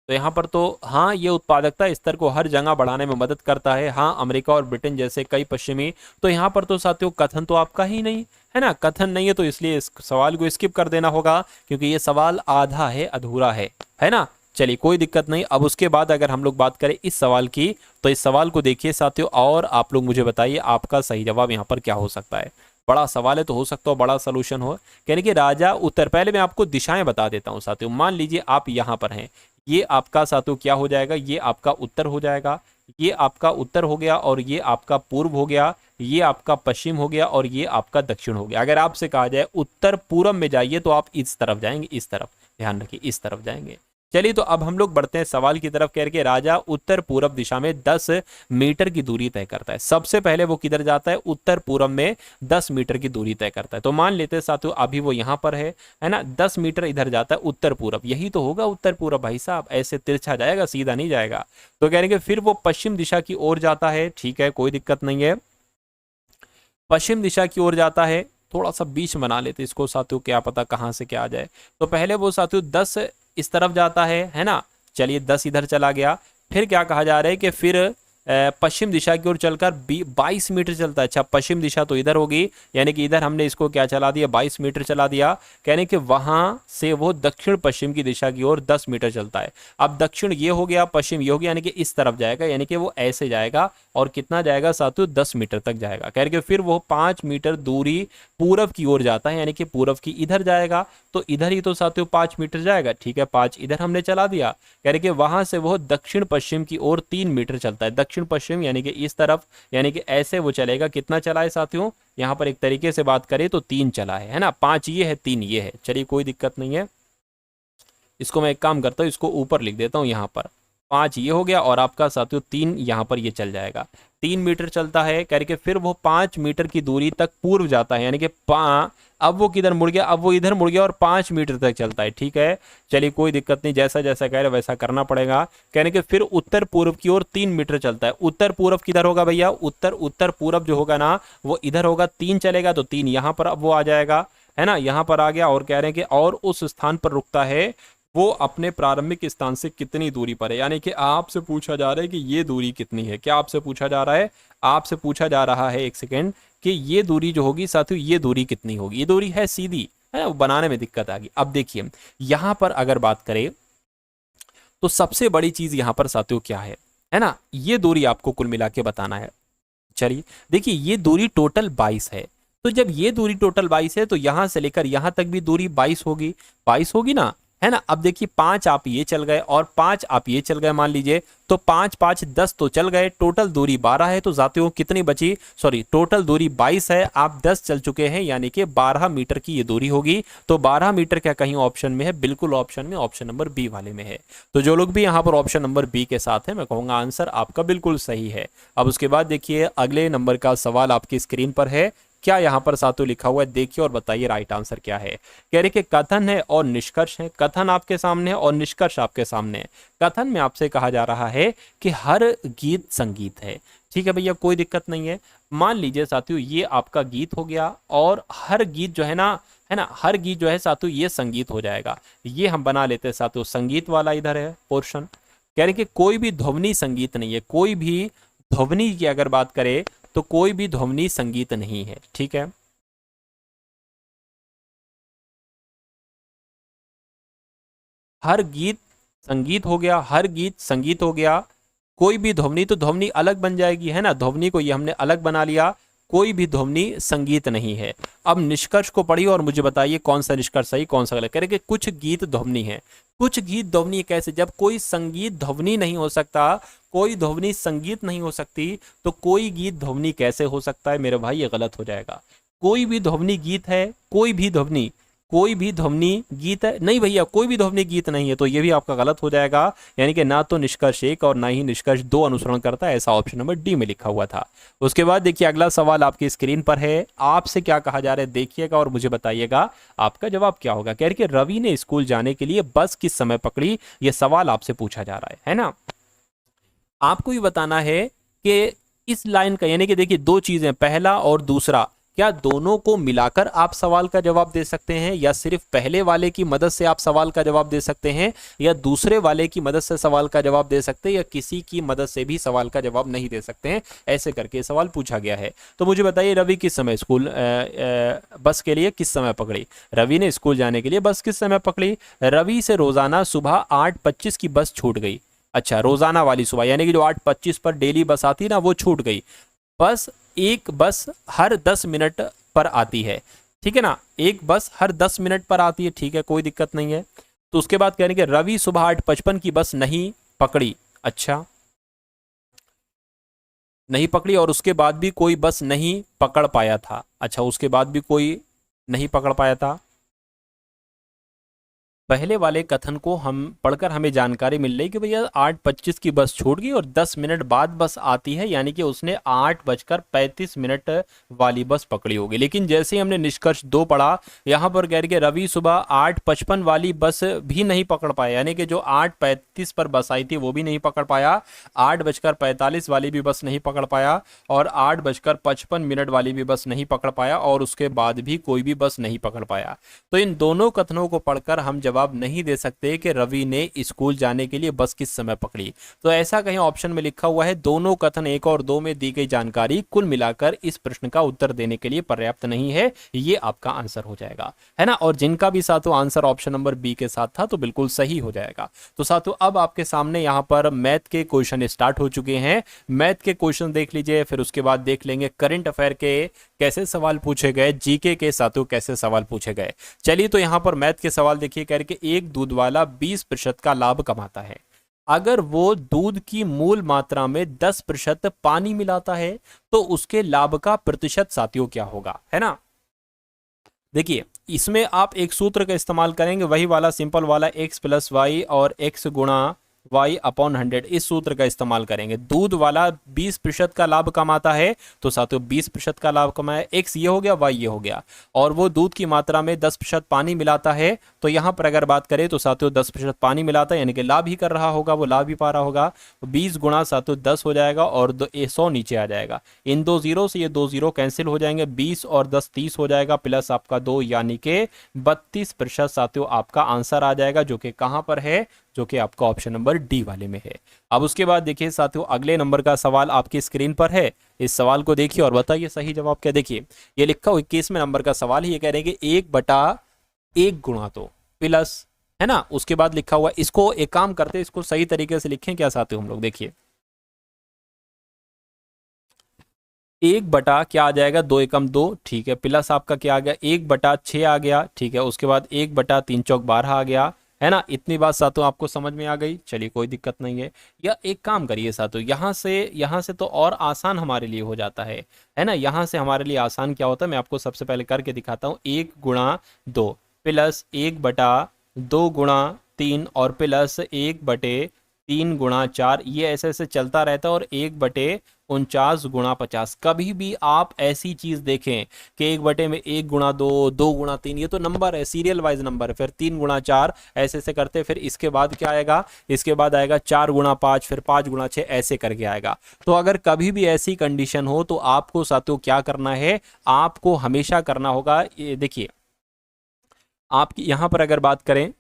तो यहाँ पर तो हाँ ये उत्पादकता स्तर को हर जगह बढ़ाने में मदद करता है। हाँ अमेरिका और ब्रिटेन जैसे कई पश्चिमी। तो यहाँ पर तो साथियों कथन तो आपका ही नहीं है ना, कथन नहीं है, तो इसलिए इस सवाल को स्किप कर देना होगा, क्योंकि ये सवाल आधा है, अधूरा है ना। चलिए कोई दिक्कत नहीं। अब उसके बाद अगर हम लोग बात करें इस सवाल की, तो इस सवाल को देखिए साथियों, और आप लोग मुझे बताइए आपका सही जवाब यहाँ पर क्या हो सकता है। बड़ा सवाल है तो हो सकता हो बड़ा सोल्यूशन हो। कहने कि राजा उत्तर, पहले मैं आपको दिशाएं बता देता हूं साथियों। मान लीजिए आप यहाँ पर हैं, ये आपका साथियों क्या हो जाएगा, ये आपका उत्तर हो जाएगा, ये आपका उत्तर हो गया, और ये आपका पूर्व हो गया, ये आपका पश्चिम हो गया, और ये आपका दक्षिण हो गया। अगर आपसे कहा जाए उत्तर पूर्व में जाइए तो आप इस तरफ जाएंगे, इस तरफ ध्यान रखिए, इस तरफ जाएंगे। चलिए तो अब हम लोग बढ़ते हैं सवाल की तरफ। कह के राजा उत्तर पूर्व दिशा में 10 मीटर की दूरी तय करता है। सबसे पहले वो किधर जाता है, उत्तर पूर्व में 10 मीटर की दूरी तय करता है। तो मान लेते हैं साथियों अभी वो यहाँ पर है ना, 10 मीटर इधर जाता है उत्तर पूर्व, यही तो होगा उत्तर पूर्व भाई साहब, ऐसे तिरछा जाएगा सीधा नहीं जाएगा। तो कह रहे कि फिर वो पश्चिम दिशा की ओर जाता है, ठीक है कोई दिक्कत नहीं है, पश्चिम दिशा की ओर जाता है। थोड़ा सा बीच बना लेते इसको साथियों, क्या पता कहां से क्या आ जाए। तो पहले वो साथियों 10 इस तरफ जाता है ना। चलिए 10 इधर चला गया। फिर क्या कहा जा रहा है कि फिर पश्चिम दिशा की ओर चलकर 22 मीटर चलता है। अच्छा पश्चिम दिशा तो इधर होगी, यानी कि इधर हमने इसको क्या चला दिया, 22 मीटर चला दिया। कहने कि वहां से वो दक्षिण पश्चिम की दिशा की ओर 10 मीटर चलता है। अब दक्षिण ये हो गया, पश्चिम ये हो गया, यानी कि इस तरफ जाएगा, यानी कि वो ऐसे जाएगा, और कितना जाएगा साथियों 10 मीटर तक जाएगा। कह रहे कि फिर वो 5 मीटर दूरी पूरब की ओर जाता है, यानी कि पूरब की इधर जाएगा। तो इधर ही तो साथियों 5 मीटर जाएगा, ठीक है 5 इधर हमने चला दिया। कह रहे कि वहां से वो दक्षिण पश्चिम की ओर 3 मीटर चलता है, दक्षिण पश्चिम यानी कि इस तरफ, यानी कि ऐसे वो चलेगा। कितना चला है साथियों, यहाँ पर एक तरीके से बात करें तो 3 चला है ना, 5 ये है 3 ये है। चलिए कोई दिक्कत नहीं है। इसको मैं एक काम करता हूँ, इसको ऊपर लिख देता हूँ यहाँ पर। 5 ये हो गया और आपका साथियों 3 यहाँ पर ये चल जाएगा। 3 मीटर चलता है करके फिर वो 5 मीटर की दूरी तक पूर्व जाता है, यानी कि अब वो किधर मुड़ गया, अब वो इधर मुड़ गया और 5 मीटर तक चलता है। ठीक है, चलिए कोई दिक्कत नहीं, जैसा जैसा कह रहे वैसा करना पड़ेगा। कहने के फिर उत्तर पूर्व की ओर 3 मीटर चलता है। उत्तर पूर्व किधर होगा भैया, उत्तर पूर्व जो होगा ना वो इधर होगा। 3 चलेगा तो 3 यहाँ पर अब वो आ जाएगा, है ना, यहाँ पर आ गया। और कह रहे हैं कि और उस स्थान पर रुकता है वो अपने प्रारंभिक स्थान से कितनी दूरी पर है। यानी कि आपसे पूछा जा रहा है कि ये दूरी कितनी है। क्या आपसे पूछा जा रहा है, आपसे पूछा जा रहा है, एक सेकेंड, कि ये दूरी जो होगी साथियों ये दूरी कितनी होगी। ये दूरी है सीधी, है ना, बनाने में दिक्कत आ गई। अब देखिए यहां पर अगर बात करें तो सबसे बड़ी चीज यहां पर साथियों क्या है ना, ये दूरी आपको कुल मिला के बताना है। चलिए देखिए ये दूरी टोटल 22 है। तो जब ये दूरी टोटल 22 है तो यहां से लेकर यहां तक भी दूरी 22 होगी, 22 होगी ना, है ना। अब देखिए 5 आप ये चल गए और 5 आप ये चल गए, मान लीजिए तो 5 5 10 तो चल गए, टोटल दूरी 12 है। तो जातियों कितनी बची, सॉरी टोटल दूरी 22 है, आप 10 चल चुके हैं, यानी कि 12 मीटर की ये दूरी होगी। तो 12 मीटर क्या कहीं ऑप्शन में है, बिल्कुल ऑप्शन में, ऑप्शन नंबर बी वाले में है। तो जो लोग भी यहाँ पर ऑप्शन नंबर बी के साथ है, मैं कहूँगा आंसर आपका बिल्कुल सही है। अब उसके बाद देखिए अगले नंबर का सवाल आपकी स्क्रीन पर है। क्या यहाँ पर साथियों लिखा हुआ है, देखिए और बताइए राइट आंसर क्या है। कह रहे कि कथन है और निष्कर्ष है। कथन आपके सामने है और निष्कर्ष आपके सामने है। कथन में आपसे कहा जा रहा है कि हर गीत संगीत है। ठीक है भैया, कोई दिक्कत नहीं है। मान लीजिए साथियों ये आपका गीत हो गया और हर गीत जो है ना, हर गीत जो है साथियों ये संगीत हो जाएगा। ये हम बना लेते हैं साथियों, संगीत वाला इधर है पोर्शन। कह रहे कि कोई भी ध्वनि संगीत नहीं है, कोई भी ध्वनि की अगर बात करें तो कोई भी ध्वनि संगीत नहीं है। ठीक है, हर गीत संगीत हो गया, हर गीत संगीत हो गया। कोई भी ध्वनि, तो ध्वनि अलग बन जाएगी, है ना, ध्वनि को ये हमने अलग बना लिया। कोई भी ध्वनि संगीत नहीं है। अब निष्कर्ष को पढ़िए और मुझे बताइए कौन सा निष्कर्ष सही कौन सा गलत। कह रहे कि कुछ गीत ध्वनि है। कुछ गीत ध्वनि कैसे, जब कोई संगीत ध्वनि नहीं हो सकता, कोई ध्वनि संगीत नहीं हो सकती, तो कोई गीत ध्वनि कैसे हो सकता है मेरे भाई, ये गलत हो जाएगा। कोई भी ध्वनि गीत है, कोई भी ध्वनि, कोई भी ध्वनि गीत है नहीं भैया, कोई भी ध्वनि गीत नहीं है, तो ये भी आपका गलत हो जाएगा। यानी कि ना तो निष्कर्ष 1 और ना ही निष्कर्ष 2 अनुसरण करता है, ऐसा ऑप्शन नंबर डी में लिखा हुआ था। उसके बाद देखिए अगला सवाल आपकी स्क्रीन पर है। आपसे क्या कहा जा रहा है देखिएगा और मुझे बताइएगा आपका जवाब क्या होगा। कह रहे कि रवि ने स्कूल जाने के लिए बस किस समय पकड़ी, यह सवाल आपसे पूछा जा रहा है ना। आपको ये बताना है कि इस लाइन का, यानी कि देखिए 2 चीजें, पहला और दूसरा, क्या दोनों को मिलाकर आप सवाल का जवाब दे सकते हैं, या सिर्फ पहले वाले की मदद से आप सवाल का जवाब दे सकते हैं, या दूसरे वाले की मदद से सवाल का जवाब दे सकते हैं, या किसी की मदद से भी सवाल का जवाब नहीं दे सकते हैं। ऐसे करके सवाल पूछा गया है। तो मुझे बताइए रवि किस समय स्कूल बस के लिए किस समय पकड़ी। रवि ने स्कूल जाने के लिए बस किस समय पकड़ी। रवि से रोजाना सुबह 8:25 की बस छूट गई। अच्छा, रोजाना वाली सुबह, यानी कि जो 8:25 पर डेली बस आती है ना वो छूट गई। एक बस हर 10 मिनट पर आती है, ठीक है ना, एक बस हर 10 मिनट पर आती है। ठीक है, कोई दिक्कत नहीं है। तो उसके बाद कह रहे हैं कि रवि सुबह 8:55 की बस नहीं पकड़ी। अच्छा, नहीं पकड़ी और उसके बाद भी कोई बस नहीं पकड़ पाया था। अच्छा, उसके बाद भी कोई नहीं पकड़ पाया था। पहले वाले कथन को हम पढ़कर हमें जानकारी मिल रही कि भैया 8:25 की बस छूट गई और 10 मिनट बाद बस आती है, यानी कि उसने 8:35 वाली बस पकड़ी होगी। लेकिन जैसे ही हमने निष्कर्ष 2 पढ़ा, यहाँ पर कह रहे कि रवि सुबह 8:55 वाली बस भी नहीं पकड़ पाया, यानी कि जो 8:35 पर बस आई थी वो भी नहीं पकड़ पाया, 8:45 वाली भी बस नहीं पकड़ पाया, और 8:55 वाली भी बस नहीं पकड़ पाया, और उसके बाद भी कोई भी बस नहीं पकड़ पाया। तो इन दोनों कथनों को पढ़कर हम जवाब नहीं दे सकते कि रवि ने स्कूल जाने के लिए बस किस समय पकड़ी। तो ऐसा कहीं ऑप्शन में लिखा हुआ है। दोनों कथन 1 और 2 में दी गई जानकारी कुल मिलाकर इस प्रश्न का उत्तर देने के लिए पर्याप्त नहीं है। ये आपका आंसर हो जाएगा, है ना। और जिनका भी साथों आंसर ऑप्शन नंबर बी के साथ था तो बिल्कुल सही हो जाएगा। तो साथों अब आपके सामने यहाँ पर मैथ के क्वेश्चन स्टार्ट हो चुके हैं। मैथ के क्वेश्चन देख लीजिए, फिर उसके बाद देख लेंगे करंट अफेयर के कैसे सवाल पूछे गए, जीके के साथियों कैसे सवाल पूछे गए। चलिए तो यहाँ पर मैथ के सवाल देखिए। कह रहे कि एक दूध वाला 20% का लाभ कमाता है। अगर वो दूध की मूल मात्रा में 10% पानी मिलाता है तो उसके लाभ का प्रतिशत साथियों क्या होगा, है ना। देखिए इसमें आप एक सूत्र का इस्तेमाल करेंगे, वही वाला सिंपल वाला x प्लस वाई और x गुणा y अपॉन 100, इस सूत्र का इस्तेमाल करेंगे। दूध वाला 20% का लाभ कमाता है तो साथियों 20% का लाभ कमाया, x ये हो गया, y ये हो गया, और वो दूध की मात्रा में 10% पानी मिलाता है, तो यहाँ पर अगर बात करें तो साथियों 10% पानी मिलाता है, यानी कि लाभ ही कर रहा होगा, वो लाभ ही पा रहा होगा। 20 गुणा साथियों 10 हो जाएगा और 100 नीचे आ जाएगा, इन दो जीरो से ये दो जीरो कैंसिल हो जाएंगे, 20 और 10 30 हो जाएगा, प्लस आपका 2 यानी कि 32% साथियों आपका आंसर आ जाएगा, जो कि कहाँ पर है, जो कि आपका ऑप्शन नंबर डी वाले में है। अब उसके बाद देखिए साथियों अगले नंबर का सवाल आपकी स्क्रीन पर है, इस सवाल को देखिए और बताइए सही जवाब क्या। देखिए ये लिखा हुआ 21वें नंबर का सवाल है, ये कह रहे हैं कि 1/1 गुणा तो प्लस, है ना, उसके बाद लिखा हुआ, इसको एक काम करते हैं, इसको सही तरीके से लिखें क्या साथियों हम लोग, देखिए 1 बटा क्या आ जाएगा, 2 एकम 2, ठीक है, प्लस आपका क्या आ गया 1/6 आ गया, ठीक है, उसके बाद 1/3 चौक 12 आ गया, है ना। इतनी बात साथियों आपको समझ में आ गई, चलिए कोई दिक्कत नहीं है। या एक काम करिए साथियों, यहाँ से तो और आसान हमारे लिए हो जाता है ना, यहाँ से हमारे लिए आसान क्या होता है, मैं आपको सबसे पहले करके दिखाता हूँ। 1/2 प्लस 1/2 गुणा 3 और प्लस 1/3 गुणा 4, ये ऐसे ऐसे चलता रहता है, और 1/49 गुणा 50। कभी भी आप ऐसी चीज देखें कि 1/1 गुणा 2, 2 गुणा 3, ये तो नंबर है, सीरियल वाइज नंबर है, फिर 3 गुणा 4 ऐसे ऐसे करते, फिर इसके बाद क्या आएगा, इसके बाद आएगा 4 गुणा 5, फिर 5 गुणा 6, ऐसे करके आएगा। तो अगर कभी भी ऐसी कंडीशन हो तो आपको साथियों क्या करना है, आपको हमेशा करना होगा, ये देखिए आपकी यहां पर अगर बात करें,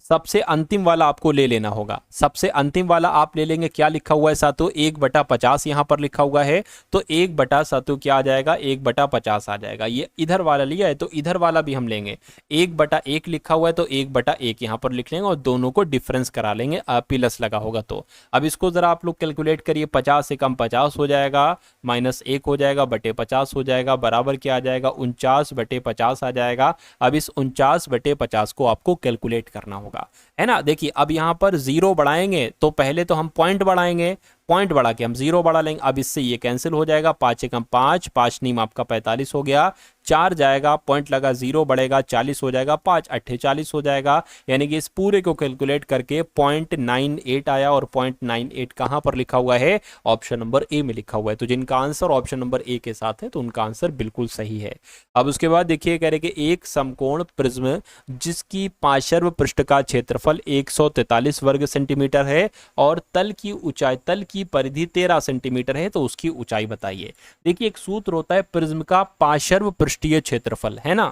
सबसे अंतिम वाला आपको ले लेना होगा, सबसे अंतिम वाला आप ले लेंगे। क्या लिखा हुआ है साथियों, 1/50 यहां पर लिखा हुआ है, तो 1 साथियों क्या आ जाएगा, 1/50 आ जाएगा। ये इधर वाला लिया है तो इधर वाला भी हम लेंगे, 1/1 लिखा हुआ है तो 1/1 यहां पर लिख लेंगे और दोनों को डिफरेंस करा लेंगे, प्लस लगा होगा तो। अब इसको जरा आप लोग कैलकुलेट करिए, 50 से कम 50 हो जाएगा, -1 हो जाएगा, बटे 50 हो जाएगा, बराबर क्या आ जाएगा, 49/50 आ जाएगा। अब इस 49/50 को आपको कैलकुलेट करना होगा, है ना। देखिए अब यहां पर जीरो बढ़ाएंगे तो पहले तो हम पॉइंट बढ़ाएंगे, पॉइंट बढ़ा के हम जीरो बढ़ा लेंगे। अब इससे ये कैंसिल हो जाएगा, 5 एकम 5, 5 नीम आपका 45 हो गया, 4 जाएगा, पॉइंट लगा, जीरो बढ़ेगा, 40 हो जाएगा, 5 अट्ठे 40 हो जाएगा, यानी कि इस पूरे को कैलकुलेट करके 0.98 आया। और 0.98 कहां पर लिखा हुआ है, ऑप्शन नंबर ए में लिखा हुआ है। तो जिनका आंसर ऑप्शन नंबर ए के साथ है तो उनका आंसर बिल्कुल सही है। अब उसके बाद देखिए कह रहे कि एक समकोण प्रिज्म जिसकी पार्श्व पृष्ठ का क्षेत्रफल 143 वर्ग सेंटीमीटर है और तल की ऊंचाई, तल की परिधि 13 सेंटीमीटर है, तो उसकी ऊंचाई बताइए। देखिए एक सूत्र होता है प्रिज्म का पार्श्व पृष्ठीय क्षेत्रफल, है ना।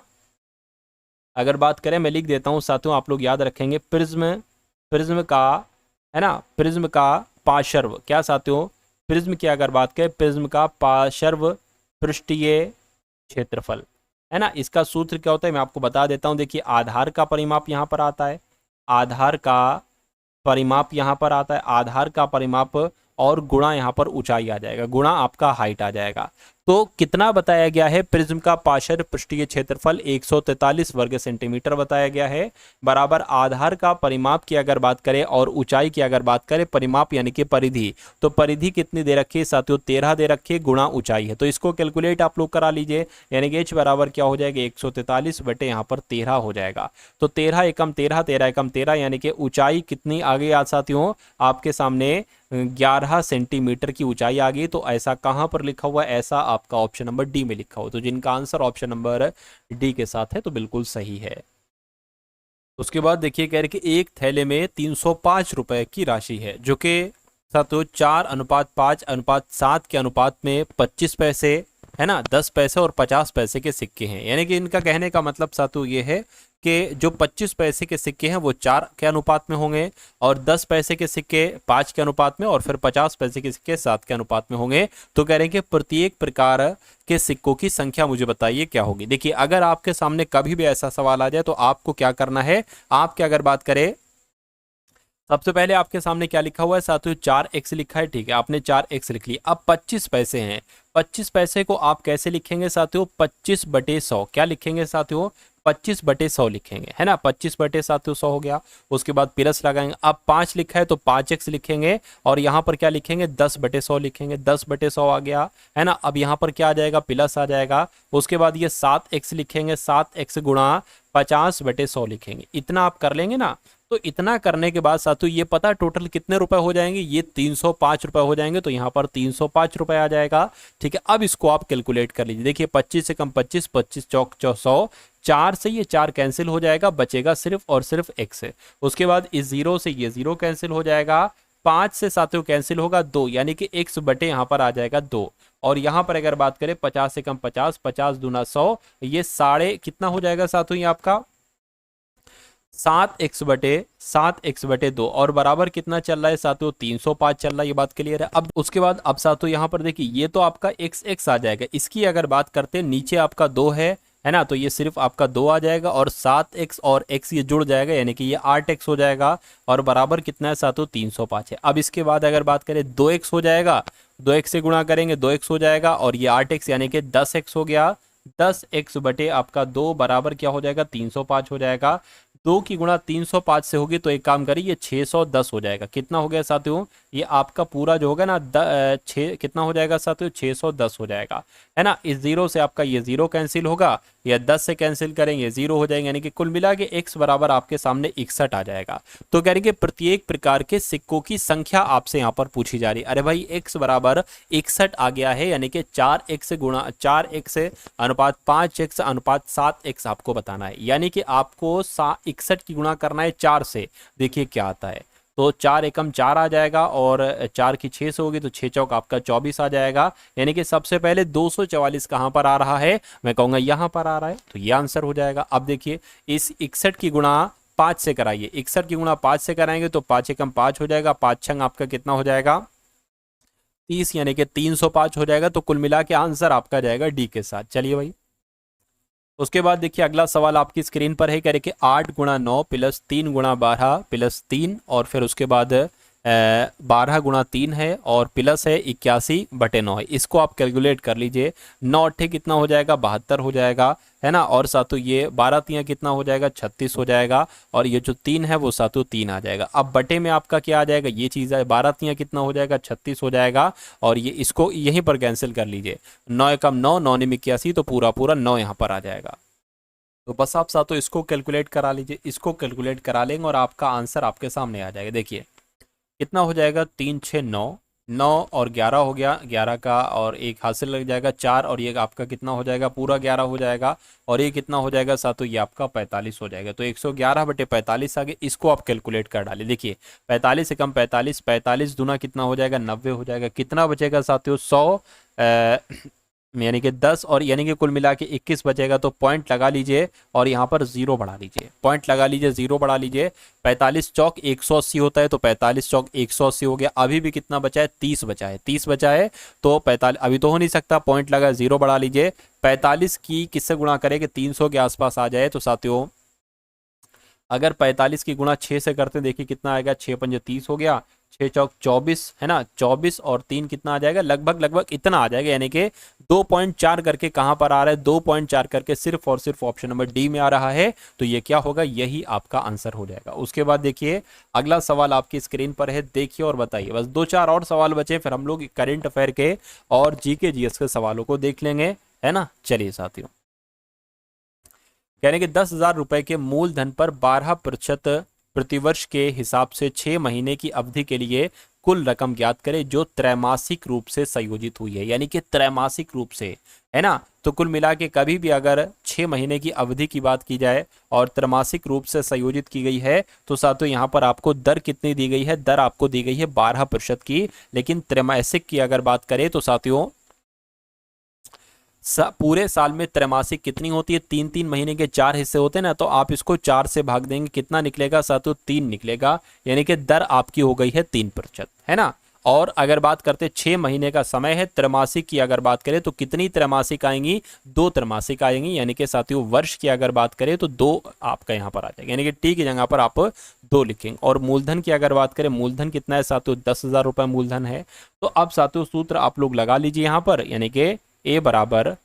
अगर बात करें, मैं लिख देता हूं साथियों, आप लोग याद रखेंगे, प्रिज्म का, है ना, प्रिज्म का पार्श्व क्या साथियों, प्रिज्म की अगर बात करें, प्रिज्म का पार्श्व पृष्ठीय क्षेत्रफल, है ना, इसका सूत्र क्या होता है मैं आपको बता देता हूं। देखिए आधार का परिमाप यहां पर आता है, आधार का परिमाप यहां पर आता है, आधार का परिमाप और गुणा यहां पर ऊंचाई आ जाएगा, गुणा आपका हाइट आ जाएगा। तो कितना बताया गया है, प्रिज्म का पार्श्व पृष्ठीय क्षेत्रफल 143 वर्ग सेंटीमीटर बताया गया है, बराबर आधार का परिमाप की अगर बात करें और ऊंचाई की अगर बात करें, परिमाप यानी कि परिधि, तो परिधि कितनी दे रखी है साथियों, 13 दे रखी है, गुणा ऊंचाई है। तो इसको कैलकुलेट आप लोग करा लीजिए, यानी कि h बराबर क्या हो जाएगा, 143 बटे यहाँ पर 13 हो जाएगा। तो 13 एकम 13, 13 एकम 13, यानी कि ऊंचाई कितनी आ गई आज साथियों, आपके सामने 11 सेंटीमीटर की ऊंचाई आ गई। तो ऐसा कहां पर लिखा हुआ है, ऐसा आपका ऑप्शन नंबर डी में लिखा हुआ। तो जिनका आंसर ऑप्शन नंबर डी के साथ है तो बिल्कुल सही है। उसके बाद देखिए कह रहे कि एक थैले में 305 रुपए की राशि है, जो कि साथियों 4:5:7 के अनुपात में 25 पैसे, है ना, 10 पैसे और 50 पैसे के सिक्के हैं। यानी कि इनका कहने का मतलब साथियों ये है कि जो 25 पैसे के सिक्के हैं वो 4 के अनुपात में होंगे, और 10 पैसे के सिक्के 5 के अनुपात में, और फिर 50 पैसे के सिक्के 7 के अनुपात में होंगे। तो कह रहे हैं कि प्रत्येक प्रकार के सिक्कों की संख्या मुझे बताइए क्या होगी। देखिए अगर आपके सामने कभी भी ऐसा सवाल आ जाए तो आपको क्या करना है, आपके अगर बात करें, सबसे पहले आपके सामने क्या लिखा हुआ है साथियों, 4x लिखा है, ठीक है, आपने 4x लिख लिया। अब 25 पैसे हैं, 25 पैसे को आप कैसे लिखेंगे साथियों, 25/100, क्या लिखेंगे साथियों, 25/100 लिखेंगे, है ना। 25/100 हो गया। उसके बाद प्लस लगाएंगे, अब 5 लिखा है तो 5x लिखेंगे, और यहाँ पर क्या लिखेंगे 10/100 लिखेंगे, 10/100 आ गया, है ना। अब यहाँ पर क्या आ जाएगा, प्लस आ जाएगा। उसके बाद ये 7x लिखेंगे, 7x गुणा 50/100 लिखेंगे। इतना आप कर लेंगे ना, तो इतना करने के बाद साथियों ये पता टोटल कितने रुपए हो जाएंगे, ये 305 रुपए हो जाएंगे। तो यहाँ पर 305 रुपए आ जाएगा, ठीक है। अब इसको आप कैलकुलेट कर लीजिए। देखिए 25 से कम 25, 25 चौक 100, 4 से ये 4 कैंसिल हो जाएगा, बचेगा सिर्फ और सिर्फ x है। उसके बाद इस 0 से ये 0 कैंसिल हो जाएगा, 5 से साथियों कैंसिल होगा 2, यानी कि x बटे यहाँ पर आ जाएगा 2। और यहाँ पर अगर बात करें 50 से कम 50, 50 दूना 100, ये साढ़े कितना हो जाएगा साथियों, ये आपका 7x/2, और बराबर कितना चल रहा है साथियों, 305 चल रहा है। ये बात क्लियर है। अब उसके बाद अब साथियों यहाँ पर देखिए ये तो आपका x आ जाएगा। इसकी अगर बात करते हैं, नीचे आपका 2 है ना, तो ये सिर्फ आपका 2 आ जाएगा, और 7x और x ये जुड़ जाएगा, यानी कि ये 8x हो जाएगा, और बराबर कितना है साथियों, 305 है। अब इसके बाद अगर बात करें 2x हो जाएगा, 2x से गुणा करेंगे 2x हो जाएगा, और ये 8x यानी कि 10x हो गया। 10x बटे आपका 2 बराबर क्या हो जाएगा, 305 हो जाएगा। 2 की गुणा 305 से होगी तो एक काम करिए, 610 हो जाएगा। कितना हो गया साथियों, ये आपका पूरा जो होगा ना कितना हो जाएगा साथियों, 610 हो जाएगा, है ना। इस 0 से आपका ये 0 कैंसिल होगा, या 10 से कैंसिल करेंगे 0 हो जाएंगे, यानी कि कुल मिला के x बराबर आपके सामने 61 आ जाएगा। तो कह रहे कि प्रत्येक प्रकार के सिक्कों की संख्या आपसे यहाँ पर पूछी जा रही है। अरे भाई x बराबर 61 आ गया है, यानी कि 4x गुणा 4x अनुपात 5x अनुपात 7x आपको बताना है, यानी कि आपको 61 की गुणा करना है 4 से। देखिए क्या आता है, तो 4 एकम 4 आ जाएगा, और 4 की 6 से होगी तो 6 चौक आपका 24 आ जाएगा। यानी कि सबसे पहले 244 कहाँ पर आ रहा है, मैं कहूँगा यहाँ पर आ रहा है, तो ये आंसर हो जाएगा। अब देखिए इस 61 की गुणा 5 से कराइए, 61 की गुणा 5 से कराएंगे तो 5 एकम 5 हो जाएगा, 5 छंग आपका कितना हो जाएगा, 30, यानी कि 305 हो जाएगा। तो कुल मिला के आंसर आपका जाएगा डी के साथ। चलिए भाई, उसके बाद देखिए अगला सवाल आपकी स्क्रीन पर है, कह रहे कि 8 गुणा 9 प्लस 3 गुणा 12 प्लस 3, और फिर उसके बाद 12 गुणा 3 है, और प्लस है 81/9 है। इसको आप कैलकुलेट कर लीजिए। 9 अट्ठे कितना हो जाएगा, 72 हो जाएगा, है ना। और सातों ये 12 तियां कितना हो जाएगा, 36 हो जाएगा, और ये जो 3 है वो सातों 3 आ जाएगा। अब बटे में आपका क्या आ जाएगा, ये चीज़ है, 12 तियां कितना हो जाएगा, 36 हो जाएगा, और ये इसको यहीं पर कैंसिल कर लीजिए। 9 एकम 9, 9 निम 81, तो पूरा पूरा 9 यहाँ पर आ जाएगा। तो बस आप सातों इसको कैलकुलेट करा लीजिए, इसको कैलकुलेट करा लेंगे और आपका आंसर आपके सामने आ जाएगा। देखिए कितना हो जाएगा, 3 6 9, 9 और 11 हो गया, 11 का और एक हासिल लग जाएगा 4, और ये आपका कितना हो जाएगा, पूरा 11 हो जाएगा, और ये कितना हो जाएगा सातों, ये आपका 45 हो जाएगा। तो 111/45 आगे, इसको आप कैलकुलेट कर डालिए। देखिए 45 से कम 45, 45 दूना कितना हो जाएगा, 90 हो जाएगा। कितना बचेगा साथियों, 100 यानी कि 10, और यानी कि कुल मिला के 21 बचेगा। तो पॉइंट लगा लीजिए और यहाँ पर 0 बढ़ा लीजिए, पॉइंट लगा लीजिए, 0 बढ़ा लीजिए। 45 चौक 180 होता है, तो 45 चौक 180 हो गया। अभी भी कितना बचा है, 30 बचा है, 30 बचा है, तो 45 अभी तो हो नहीं सकता, पॉइंट लगा, 0 बढ़ा लीजिए। 45 की किससे गुणा करें कि 300 के आसपास आ जाए, तो साथियों अगर 45 की गुणा 6 से करते हैं, देखिए कितना आएगा, 6 पंजे 30 हो गया, 6 चौक 24, है ना, 24 और 3 कितना आ जाएगा, लगभग लगभग इतना आ जाएगा। यानी कि 2.4 करके कहां पर आ रहा है, 2.4 करके सिर्फ और सिर्फ ऑप्शन नंबर डी में आ रहा है। तो ये क्या होगा, यही आपका आंसर हो जाएगा। उसके बाद देखिए अगला सवाल आपकी स्क्रीन पर है, देखिए और बताइए। बस 2-4 और सवाल बचे, फिर हम लोग करंट अफेयर के और जीके जीएस के सवालों को देख लेंगे, है ना। चलिए साथियों, यानी कि 10,000 रुपए के मूलधन पर 12% प्रतिवर्ष के हिसाब से 6 महीने की अवधि के लिए कुल रकम ज्ञात करें जो त्रैमासिक रूप से संयोजित हुई है। यानी कि त्रैमासिक रूप से, है ना। तो कुल मिला के कभी भी अगर 6 महीने की अवधि की बात की जाए और त्रैमासिक रूप से संयोजित की गई है, तो साथियों यहाँ पर आपको दर कितनी दी गई है, दर आपको दी गई है 12% की। लेकिन त्रैमासिक की अगर बात करें तो साथियों पूरे साल में त्रैमासिक कितनी होती है, 3-3 महीने के 4 हिस्से होते हैं ना, तो आप इसको 4 से भाग देंगे, कितना निकलेगा साथियों, 3 निकलेगा। यानी कि दर आपकी हो गई है 3%, है ना। और अगर बात करते 6 महीने का समय है, त्रैमासिक की अगर बात करें तो कितनी त्रैमासिक आएंगी, 2 त्रैमासिक आएंगी। यानी कि साथियों वर्ष की अगर बात करें तो 2 आपका यहाँ पर आ जाएगा, यानी कि टी की जगह पर आप 2 लिखेंगे। और मूलधन की अगर बात करें, मूलधन कितना है साथियों, 10,000 रुपये मूलधन है। तो अब साथियों सूत्र आप लोग लगा लीजिए यहाँ पर, यानी कि ए बराबर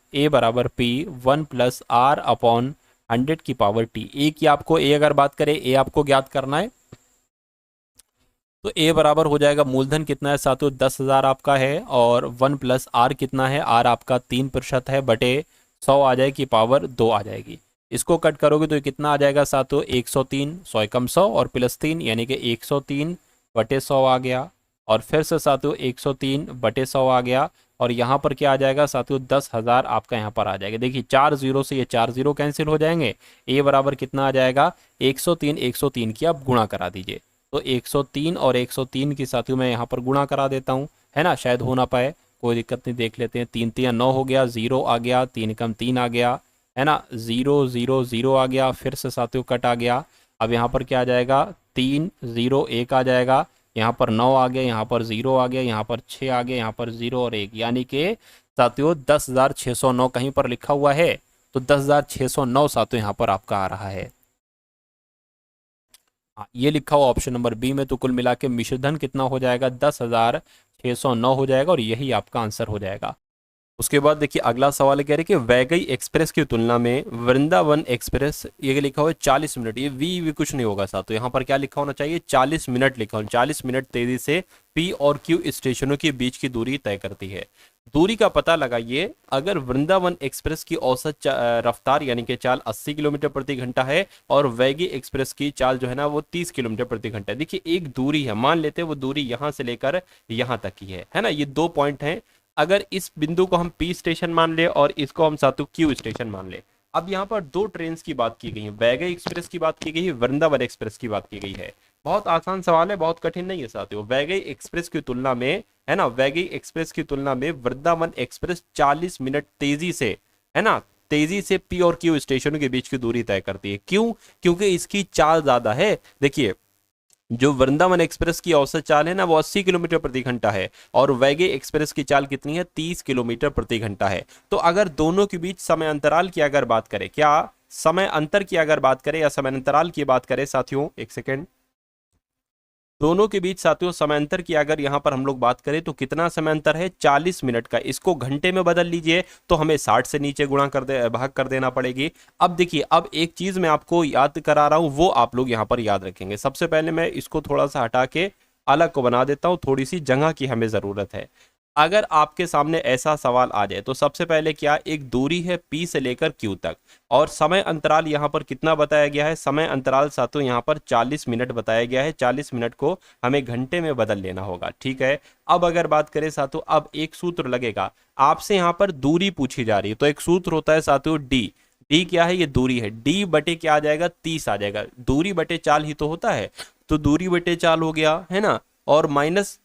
P 1 + R/100 100 की पावर t। ए की आपको ए अगर बात करें, ए आपको ज्ञात करना है तो ए बराबर हो जाएगा मूलधन कितना है साथियों 10,000 आपका है, और 1 प्लस आर कितना है, आर आपका 3% है, बटे 100 आ जाएगी की पावर 2 आ जाएगी। इसको कट करोगे तो ये कितना आ जाएगा साथियों 103, 100 कम 100 और प्लस 3 यानी कि 103 बटे 100 आ गया, और फिर से साथियों 103 बटे 100 आ गया, और यहाँ पर क्या आ जाएगा साथियों 10,000 आपका यहाँ पर आ जाएगा। देखिए 4 जीरो से ये 4 जीरो कैंसिल हो जाएंगे, ए बराबर कितना आ जाएगा 103, 103 की आप गुणा करा दीजिए। तो 103 और 103 की साथियों मैं यहाँ पर गुणा करा देता हूँ, है ना, शायद हो ना पाए, कोई दिक्कत नहीं, देख लेते हैं। 3 3 9 हो गया, 0 आ गया, 3 कम 3 आ गया, है ना, 0 0 0 आ गया, फिर से साथियों कट आ गया। अब यहाँ पर क्या आ जाएगा 3 0 1 आ जाएगा, यहाँ पर 9 आ गया, यहाँ पर 0 आ गया, यहाँ पर 6 आ गया, यहाँ पर 0 और 1, यानी कि साथियों 10,609 कहीं पर लिखा हुआ है, तो 10,609 साथियों यहाँ पर आपका आ रहा है। ये लिखा हुआ ऑप्शन नंबर बी में। तो कुल मिला के मिश्रधन कितना हो जाएगा 10,609 हो जाएगा, और यही आपका आंसर हो जाएगा। उसके बाद देखिए अगला सवाल कह रहे कि वैगई एक्सप्रेस की तुलना में वृंदावन एक्सप्रेस, ये लिखा हुआ है 40 मिनट, ये वी कुछ नहीं होगा साथ, तो यहाँ पर क्या लिखा होना चाहिए 40 मिनट लिखा हो, 40 मिनट तेजी से पी और क्यू स्टेशनों के बीच की दूरी तय करती है। दूरी का पता लगाइए। अगर वृंदावन एक्सप्रेस की औसत रफ्तार यानी कि चाल 80 किलोमीटर प्रति घंटा है, और वैगी एक्सप्रेस की चाल जो है ना वो 30 किलोमीटर प्रति घंटा है। देखिए एक दूरी है, मान लेते हैं वो दूरी यहाँ से लेकर यहाँ तक की है ना, ये 2 पॉइंट हैं। अगर इस बिंदु को हम पी स्टेशन मान ले और इसको हम सातु क्यू स्टेशन मान ले। अब यहाँ पर 2 ट्रेन की बात की गई है, वैगई एक्सप्रेस की बात की गई है, वृंदावन एक्सप्रेस की बात की गई है। बहुत आसान सवाल है, बहुत कठिन नहीं है साथियों। वैगई एक्सप्रेस की तुलना में, है ना, वैगई एक्सप्रेस की तुलना में वृंदावन एक्सप्रेस 40 मिनट तेजी से, है ना, तेजी से पी और क्यू स्टेशनों के बीच की दूरी तय करती है। क्यों? क्योंकि इसकी चाल ज्यादा है। देखिए जो वृंदावन एक्सप्रेस की औसत चाल है ना वो 80 किलोमीटर प्रति घंटा है, और वैगई एक्सप्रेस की चाल कितनी है 30 किलोमीटर प्रति घंटा है। तो अगर दोनों के बीच समय अंतराल की अगर बात करें, क्या समय अंतर की अगर बात करें या समय अंतराल की बात करें साथियों, एक सेकेंड, दोनों के बीच साथियों समय अंतर की अगर यहां पर हम लोग बात करें तो कितना समय अंतर है 40 मिनट का। इसको घंटे में बदल लीजिए तो हमें 60 से नीचे गुणा कर दे, भाग कर देना पड़ेगी। अब देखिए, अब एक चीज मैं आपको याद करा रहा हूं, वो आप लोग यहां पर याद रखेंगे। सबसे पहले मैं इसको थोड़ा सा हटा के अलग को बना देता हूं, थोड़ी सी जगह की हमें जरूरत है। अगर आपके सामने ऐसा सवाल आ जाए तो सबसे पहले क्या, एक दूरी है P से लेकर Q तक, और समय अंतराल यहाँ पर कितना बताया गया है, समय अंतराल साथियों यहाँ पर 40 मिनट बताया गया है। 40 मिनट को हमें घंटे में बदल लेना होगा, ठीक है। अब अगर बात करें साथियों, अब एक सूत्र लगेगा, आपसे यहाँ पर दूरी पूछी जा रही है, तो एक सूत्र होता है साथियों डी। डी क्या है, ये दूरी है, डी बटे क्या आ जाएगा 30 आ जाएगा, दूरी बटे चाल ही तो होता है, तो दूरी बटे चाल हो गया, है ना, और माइनस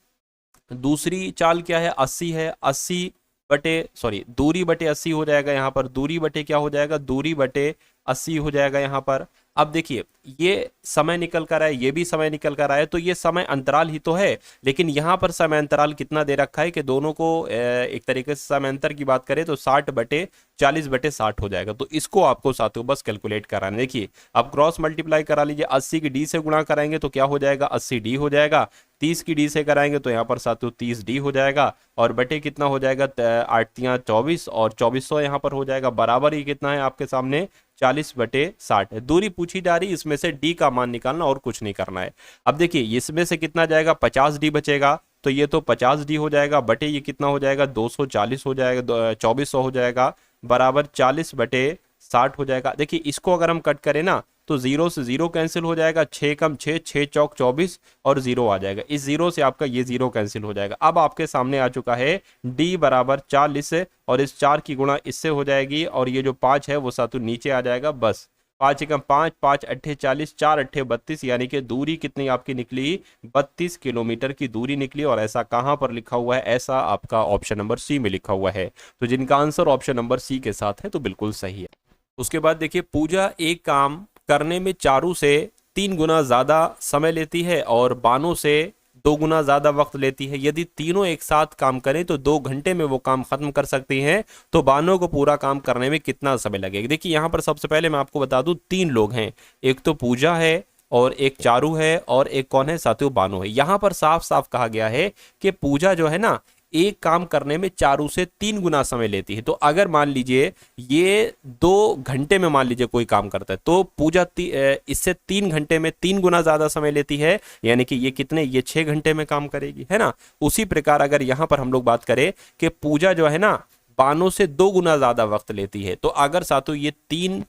दूसरी चाल क्या है 80 है, 80 बटे सॉरी दूरी बटे 80 हो जाएगा यहाँ पर, दूरी बटे क्या हो जाएगा, दूरी बटे 80 हो जाएगा यहाँ पर। अब देखिए ये समय निकल कर आए, ये भी समय निकल कर आए, तो ये समय अंतराल ही तो है, लेकिन यहाँ पर समय अंतराल कितना दे रखा है कि दोनों को एक तरीके से समय अंतर की बात करें तो 60 बटे 40 बटे 60 हो जाएगा। तो इसको आपको साथियों बस कैलकुलेट कराना। देखिए अब क्रॉस मल्टीप्लाई करा लीजिए, 80 की डी से गुणा कराएंगे तो क्या हो जाएगा 80 डी हो जाएगा, 30 की डी से कराएंगे तो यहाँ पर साथियों 30 डी हो जाएगा, और बटे कितना हो जाएगा 8 या 24 और 2400 यहाँ पर हो जाएगा, बराबर ही कितना है आपके सामने 40 बटे 60 है। दूरी पूछी जा रही, इसमें से डी का मान निकालना और कुछ नहीं करना है। अब देखिए इसमें से कितना जाएगा 50 डी बचेगा, तो ये तो 50 डी हो जाएगा, बटे ये कितना हो जाएगा 240 हो जाएगा, 2400 हो जाएगा, बराबर 40 बटे 60 हो जाएगा। देखिए इसको अगर हम कट करें ना तो 0 से 0 कैंसिल हो जाएगा, 6 कम 6, 6 चौक 24 और 0 आ जाएगा। इस 0 से आपका ये 0 कैंसिल हो जाएगा। अब आपके सामने आ चुका है d बराबर 40, और इस 4 की गुणा इससे हो जाएगी, और ये जो 5 है वो सातु नीचे आ जाएगा। बस 5 एकम 5, 5 अट्ठे 40, 4 अट्ठे 32, यानी कि दूरी कितनी आपकी निकली 32 किलोमीटर की दूरी निकली। और ऐसा कहां पर लिखा हुआ है, ऐसा आपका ऑप्शन नंबर सी में लिखा हुआ है। तो जिनका आंसर ऑप्शन नंबर सी के साथ है तो बिल्कुल सही है। उसके बाद देखिए पूजा एक काम करने में चारू से 3 गुना ज्यादा समय लेती है और बानो से 2 गुना ज्यादा वक्त लेती है। यदि तीनों एक साथ काम करें तो 2 घंटे में वो काम खत्म कर सकती हैं, तो बानो को पूरा काम करने में कितना समय लगेगा। देखिए यहाँ पर सबसे पहले मैं आपको बता दूं 3 लोग हैं, एक तो पूजा है और एक चारू है और एक कौन है साथियों बानो है। यहाँ पर साफ साफ कहा गया है कि पूजा जो है ना एक काम करने में 4 से 3 गुना समय लेती है। तो अगर मान लीजिए ये 2 घंटे में मान लीजिए कोई काम करता है, तो पूजा इससे 3 घंटे में 3 गुना ज्यादा समय लेती है, यानी कि ये कितने, ये 6 घंटे में काम करेगी, है ना। उसी प्रकार अगर यहां पर हम लोग बात करें कि पूजा जो है ना बानों से 2 गुना ज्यादा वक्त लेती है, तो अगर सातों ये 3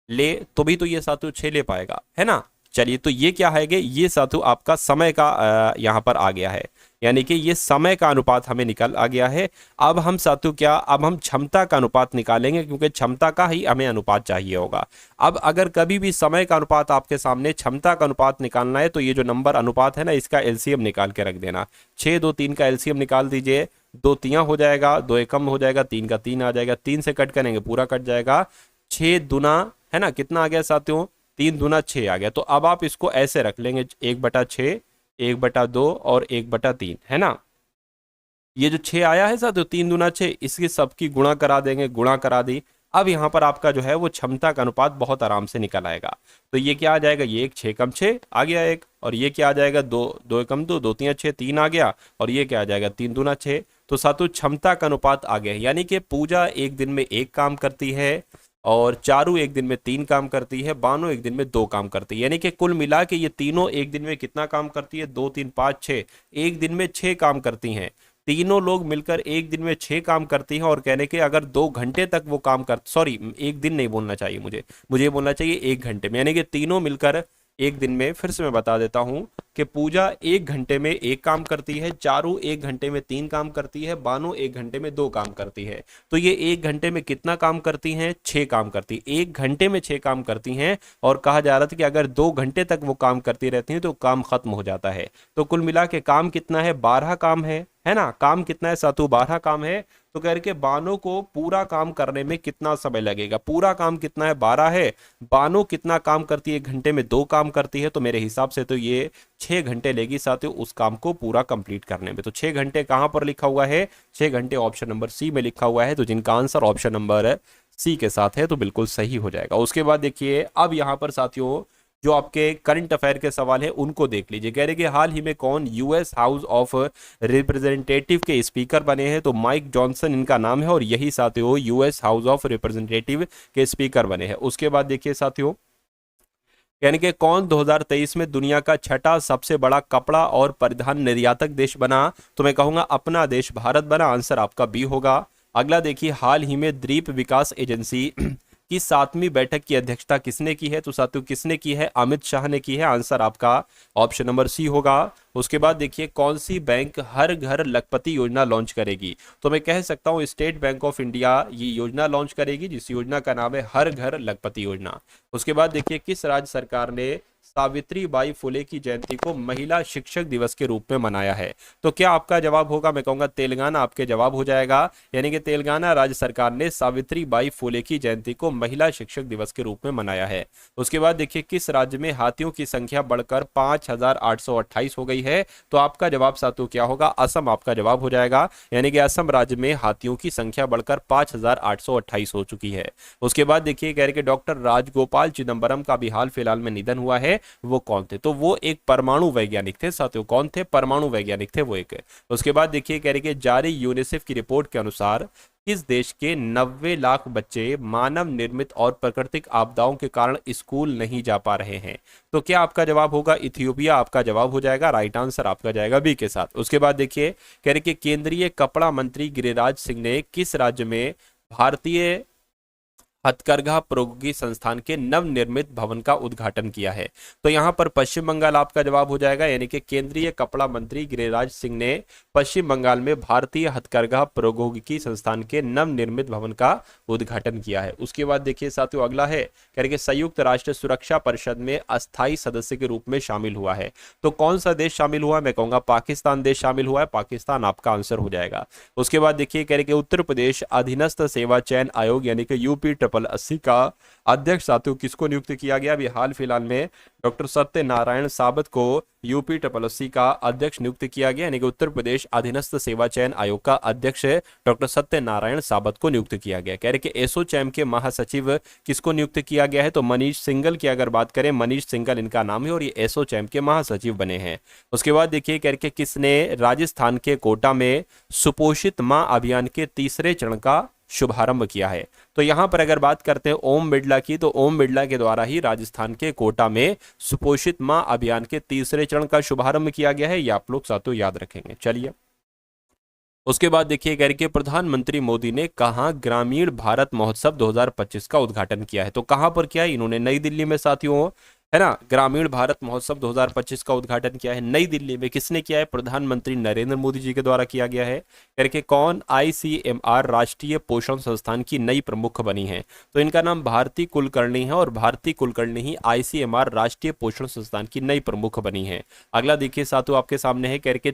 ले तो भी तो ये सातों 6 ले पाएगा, है ना। चलिए, तो ये क्या है, ये सातु आपका समय का यहाँ पर आ गया है, यानी कि ये समय का अनुपात हमें निकल आ गया है। अब हम सातु क्या, अब हम क्षमता का अनुपात निकालेंगे, क्योंकि क्षमता का ही हमें अनुपात चाहिए होगा। अब अगर कभी भी समय का अनुपात आपके सामने क्षमता का अनुपात निकालना है, तो ये जो नंबर अनुपात है ना, इसका एलसीएम निकाल के रख देना। 6 2 3 का एलसीएम निकाल दीजिए, 2 तियां हो जाएगा, 2 एकम हो जाएगा, 3 का 3 आ जाएगा, 3 से कट करेंगे पूरा कट जाएगा, 6 दुना है ना, कितना आ गया साथियों, 3 दूना 6 आ गया। तो अब आप इसको ऐसे रख लेंगे 1/6, 1/2 और 1/3, है ना। ये जो 6 आया है साथियों, 3 दूना 6, इसकी सबकी गुणा करा देंगे, गुणा करा दी। अब यहाँ पर आपका जो है वो क्षमता का अनुपात बहुत आराम से निकल आएगा। तो ये क्या आ जाएगा, ये 1 6 कम 6 आ गया एक, और ये क्या आ जाएगा, 2 2 एकम 2, 2 3 6 3 आ गया, और ये क्या आ जाएगा, 3 दूना 6। तो साथियों क्षमता का अनुपात आ गया, यानी कि पूजा एक दिन में 1 काम करती है, और चारू एक दिन में 3 काम करती है, बानो एक दिन में 2 काम करती है, यानी कि कुल मिला के ये तीनों एक दिन में कितना काम करती है, 2 3 5 6, एक दिन में 6 काम करती हैं। तीनों लोग मिलकर एक दिन में 6 काम करती हैं, और कहने के अगर 2 घंटे तक वो काम कर, सॉरी एक दिन नहीं बोलना चाहिए मुझे बोलना चाहिए 1 घंटे में, यानी कि तीनों मिलकर एक दिन में, फिर से मैं बता देता हूं कि पूजा 1 घंटे में 1 काम करती है, चारू 1 घंटे में 3 काम करती है, बानो 1 घंटे में 2 काम करती है। तो ये 1 घंटे में कितना काम करती हैं, 6 काम करती, 1 घंटे में 6 काम करती हैं। और कहा जा रहा था कि अगर 2 घंटे तक वो काम करती रहती हैं तो काम खत्म हो जाता है। तो कुल मिला के काम कितना है, 12 काम है ना। काम कितना है सातु, 12 काम है। तो कह रहे कि बानो को पूरा काम करने में कितना समय लगेगा, पूरा काम कितना है, 12 है, बानो कितना काम करती है, 1 घंटे में 2 काम करती है, तो मेरे हिसाब से तो ये 6 घंटे लेगी साथियों उस काम को पूरा कंप्लीट करने में। तो 6 घंटे कहां पर लिखा हुआ है, 6 घंटे ऑप्शन नंबर सी में लिखा हुआ है। तो जिनका आंसर ऑप्शन नंबर सी के साथ है तो बिल्कुल सही हो जाएगा। उसके बाद देखिए अब यहां पर साथियों जो आपके करंट अफेयर के सवाल है उनको देख लीजिए। कह रहे कि हाल ही में कौन यूएस हाउस ऑफ रिप्रेजेंटेटिव के स्पीकर बने हैं, तो माइक जॉनसन इनका नाम है, और यही साथियों यूएस हाउस ऑफ रिप्रेजेंटेटिव के स्पीकर बने हैं। उसके बाद देखिए साथियों यानी कि कौन 2023 में दुनिया का छठा सबसे बड़ा कपड़ा और परिधान निर्यातक देश बना, तो मैं कहूंगा अपना देश भारत बना। आंसर आपका बी होगा। अगला देखिए हाल ही में द्वीप विकास एजेंसी की 7वीं बैठक की अध्यक्षता किसने की है, तो साथियों किसने की है, अमित शाह ने की है। आंसर आपका ऑप्शन नंबर सी होगा। उसके बाद देखिए कौन सी बैंक हर घर लखपति योजना लॉन्च करेगी, तो मैं कह सकता हूं स्टेट बैंक ऑफ इंडिया ये योजना लॉन्च करेगी, जिस योजना का नाम है हर घर लखपति योजना। उसके बाद देखिए किस राज्य सरकार ने सावित्री बाई फुले की जयंती को महिला शिक्षक दिवस के रूप में मनाया है, तो क्या आपका जवाब होगा, मैं कहूंगा तेलंगाना आपके जवाब हो जाएगा। यानी कि तेलंगाना राज्य सरकार ने सावित्री बाई फुले की जयंती को महिला शिक्षक दिवस के रूप में मनाया है। उसके बाद देखिए किस राज्य में हाथियों की संख्या बढ़कर 5828 हो गई है, तो आपका जवाब साथियों क्या होगा, असम आपका जवाब हो जाएगा। यानी कि असम राज्य में हाथियों की संख्या बढ़कर 5828 हो चुकी है। उसके बाद देखिए कह रहे कि डॉक्टर राजगोपाल चिदम्बरम का भी हाल फिलहाल में निधन हुआ है, वो कौन थे, तो वो एक परमाणु वैज्ञानिक थे साथियों। कौन थे, परमाणु वैज्ञानिक थे वो एक। उसके बाद देखिए कह रहे कि जारी यूनिसेफ की रिपोर्ट के अनुसार किस देश के 90 लाख बच्चे मानव निर्मित और प्राकृतिक आपदाओं के कारण स्कूल नहीं जा पा रहे हैं, तो क्या आपका जवाब होगा, इथियोपिया आपका जवाब हो जाएगा। राइट आंसर आपका जाएगा बी के साथ। उसके बाद देखिए कह रहे कि केंद्रीय कपड़ा मंत्री गिरिराज सिंह ने किस राज्य में भारतीय हथकरघा प्रौद्योगिकी संस्थान के नवनिर्मित भवन का उद्घाटन किया है, तो यहां पर पश्चिम बंगाल आपका जवाब हो जाएगा। यानी कि केंद्रीय कपड़ा मंत्री गिरिराज सिंह ने पश्चिम बंगाल में भारतीय हथकरघा प्रौद्योगिकी संस्थान के नवनिर्मित भवन का उद्घाटन किया है। उसके बाद देखिए साथियों अगला है कह रहे कि संयुक्त राष्ट्र सुरक्षा परिषद में अस्थायी सदस्य के रूप में शामिल हुआ है, तो कौन सा देश शामिल हुआ है, मैं कहूंगा पाकिस्तान देश शामिल हुआ है। पाकिस्तान आपका आंसर हो जाएगा। उसके बाद देखिए कह रहे कि उत्तर प्रदेश अधीनस्थ सेवा चयन आयोग यानी कि यूपी 80 का अध्यक्ष साथियों किसको नियुक्त किया गया? अभी हाल फिलहाल में डॉक्टर सत्यनारायण साबत को यूपी 80 का अध्यक्ष नियुक्त किया गया, यानी कि उत्तर प्रदेश अधीनस्थ सेवा चयन आयोग का अध्यक्ष डॉक्टर सत्यनारायण साबत को नियुक्त किया गया। कह रहे कि एसोचैम के महासचिव किसको नियुक्त किया गया है? तो मनीष सिंघल की अगर बात करें, मनीष सिंघल इनका नाम है और ये एसोचैम के महासचिव बने हैं। उसके बाद देखिए कह रहे कि किसने राजस्थान के कोटा में सुपोषित मां अभियान के तीसरे चरण का शुभारंभ किया है? तो यहां पर अगर बात करते हैं ओम बिड़ला की, तो ओम बिड़ला के द्वारा ही राजस्थान के कोटा में सुपोषित मां अभियान के तीसरे चरण का शुभारंभ किया गया है। ये आप लोग साथियों याद रखेंगे। चलिए उसके बाद देखिए कह रहे कि प्रधानमंत्री मोदी ने कहां ग्रामीण भारत महोत्सव 2025 का उद्घाटन किया है? तो कहां पर किया है? इन्होंने नई दिल्ली में साथियों, है ना, ग्रामीण भारत महोत्सव 2025 का उद्घाटन किया है नई दिल्ली में। किसने किया है? प्रधानमंत्री नरेंद्र मोदी जी के द्वारा किया गया है। करके कौन आईसीएमआर राष्ट्रीय पोषण संस्थान की नई प्रमुख बनी है? तो इनका नाम भारती कुलकर्णी है और भारती कुलकर्णी ही आईसीएमआर राष्ट्रीय पोषण संस्थान की नई प्रमुख बनी है। अगला देखिए साथियों आपके सामने है, करके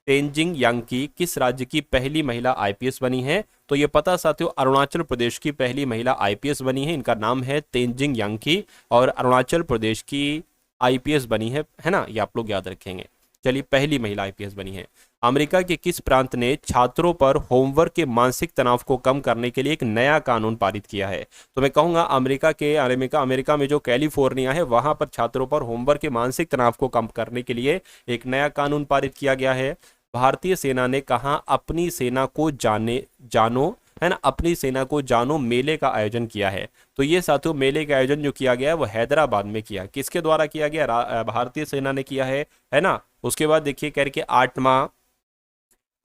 तेंजिंग यांकी किस राज्य की पहली महिला आईपीएस बनी है? तो ये पता साथियों अरुणाचल प्रदेश की पहली महिला आईपीएस बनी है। इनका नाम है तेंजिंग यांकी और अरुणाचल प्रदेश की आईपीएस बनी है ना, ये आप लोग याद रखेंगे। चलिए पहली महिला आईपीएस बनी है। अमेरिका के किस प्रांत ने छात्रों पर होमवर्क के मानसिक तनाव को कम करने के लिए एक नया कानून पारित किया है? तो मैं कहूंगा अमेरिका में जो कैलिफोर्निया है वहां पर छात्रों पर होमवर्क के मानसिक तनाव को कम करने के लिए एक नया कानून पारित किया गया है। भारतीय सेना ने कहा अपनी सेना को जानो, है ना, अपनी सेना को जानो मेले का आयोजन किया है? तो ये साथियों मेले का आयोजन जो किया गया है वो हैदराबाद में किया। किसके द्वारा किया गया? भारतीय सेना ने किया है ना। उसके बाद देखिए कह रहे कि 8वां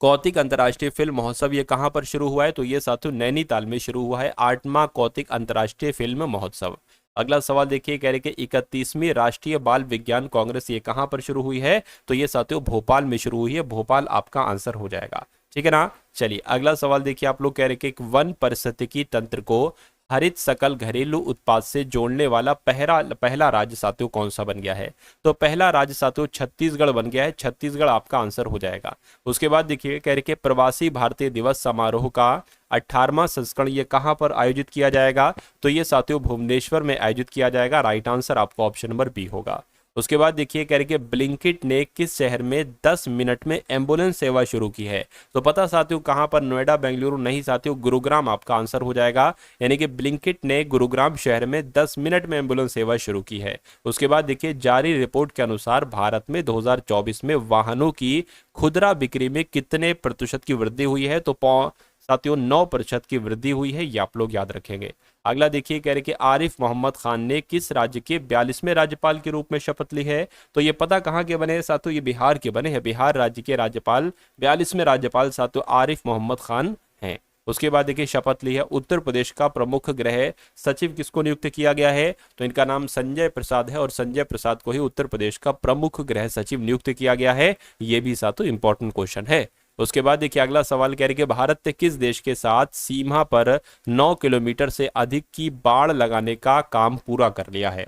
कौतिक अंतर्राष्ट्रीय फिल्म महोत्सव ये कहां पर शुरू हुआ है? तो ये साथियों नैनीताल में शुरू हुआ है 8वां कौतिक अंतर्राष्ट्रीय फिल्म महोत्सव। अगला सवाल देखिए कह रहे कि 31वीं राष्ट्रीय बाल विज्ञान कांग्रेस ये कहां पर शुरू हुई है? तो ये साथियों भोपाल में शुरू हुई है। भोपाल आपका आंसर हो जाएगा, ठीक है ना। चलिए अगला सवाल देखिए आप लोग कह रहे कि वन पारिस्थितिकी तंत्र को हरित सकल घरेलू उत्पाद से जोड़ने वाला पहला राज्य साथियों कौन सा बन गया है? तो पहला राज्य साथियों छत्तीसगढ़ बन गया है। छत्तीसगढ़ आपका आंसर हो जाएगा। उसके बाद देखिए कह रहे कि प्रवासी भारतीय दिवस समारोह का 18वां संस्करण ये कहां पर आयोजित किया जाएगा? तो ये साथियों भुवनेश्वर में आयोजित किया जाएगा। राइट आंसर आपको ऑप्शन नंबर बी होगा। उसके बाद देखिए कह रहे कि ब्लिंकिट ने किस शहर में 10 मिनट में एम्बुलेंस सेवा शुरू की है? तो पता साथियों कहां पर? नोएडा, बेंगलुरु नहीं साथियों, गुरुग्राम आपका आंसर हो जाएगा। यानी कि ब्लिंकिट ने गुरुग्राम शहर में 10 मिनट में एम्बुलेंस सेवा शुरू की है। उसके बाद देखिए जारी रिपोर्ट के अनुसार भारत में 2024 में वाहनों की खुदरा बिक्री में कितने प्रतिशत की वृद्धि हुई है? तो साथियों 9% की वृद्धि हुई है। ये आप लोग याद रखेंगे। अगला देखिए कह रहे कि आरिफ मोहम्मद खान ने किस राज्य के 42वें राज्यपाल के रूप में शपथ ली है? तो ये पता कहां के बने हैं साथियों? ये बिहार के बने हैं। बिहार राज्य के राज्यपाल 42वें राज्यपाल साथियों आरिफ मोहम्मद खान हैं। उसके बाद देखिए शपथ ली है उत्तर प्रदेश का प्रमुख गृह सचिव किसको नियुक्त किया गया है? तो इनका नाम संजय प्रसाद है और संजय प्रसाद को ही उत्तर प्रदेश का प्रमुख गृह सचिव नियुक्त किया गया है। ये भी साथियों इंपॉर्टेंट क्वेश्चन है। उसके बाद देखिए अगला सवाल कह रहे कि भारत ने किस देश के साथ सीमा पर 9 किलोमीटर से अधिक की बाड़ लगाने का काम पूरा कर लिया है?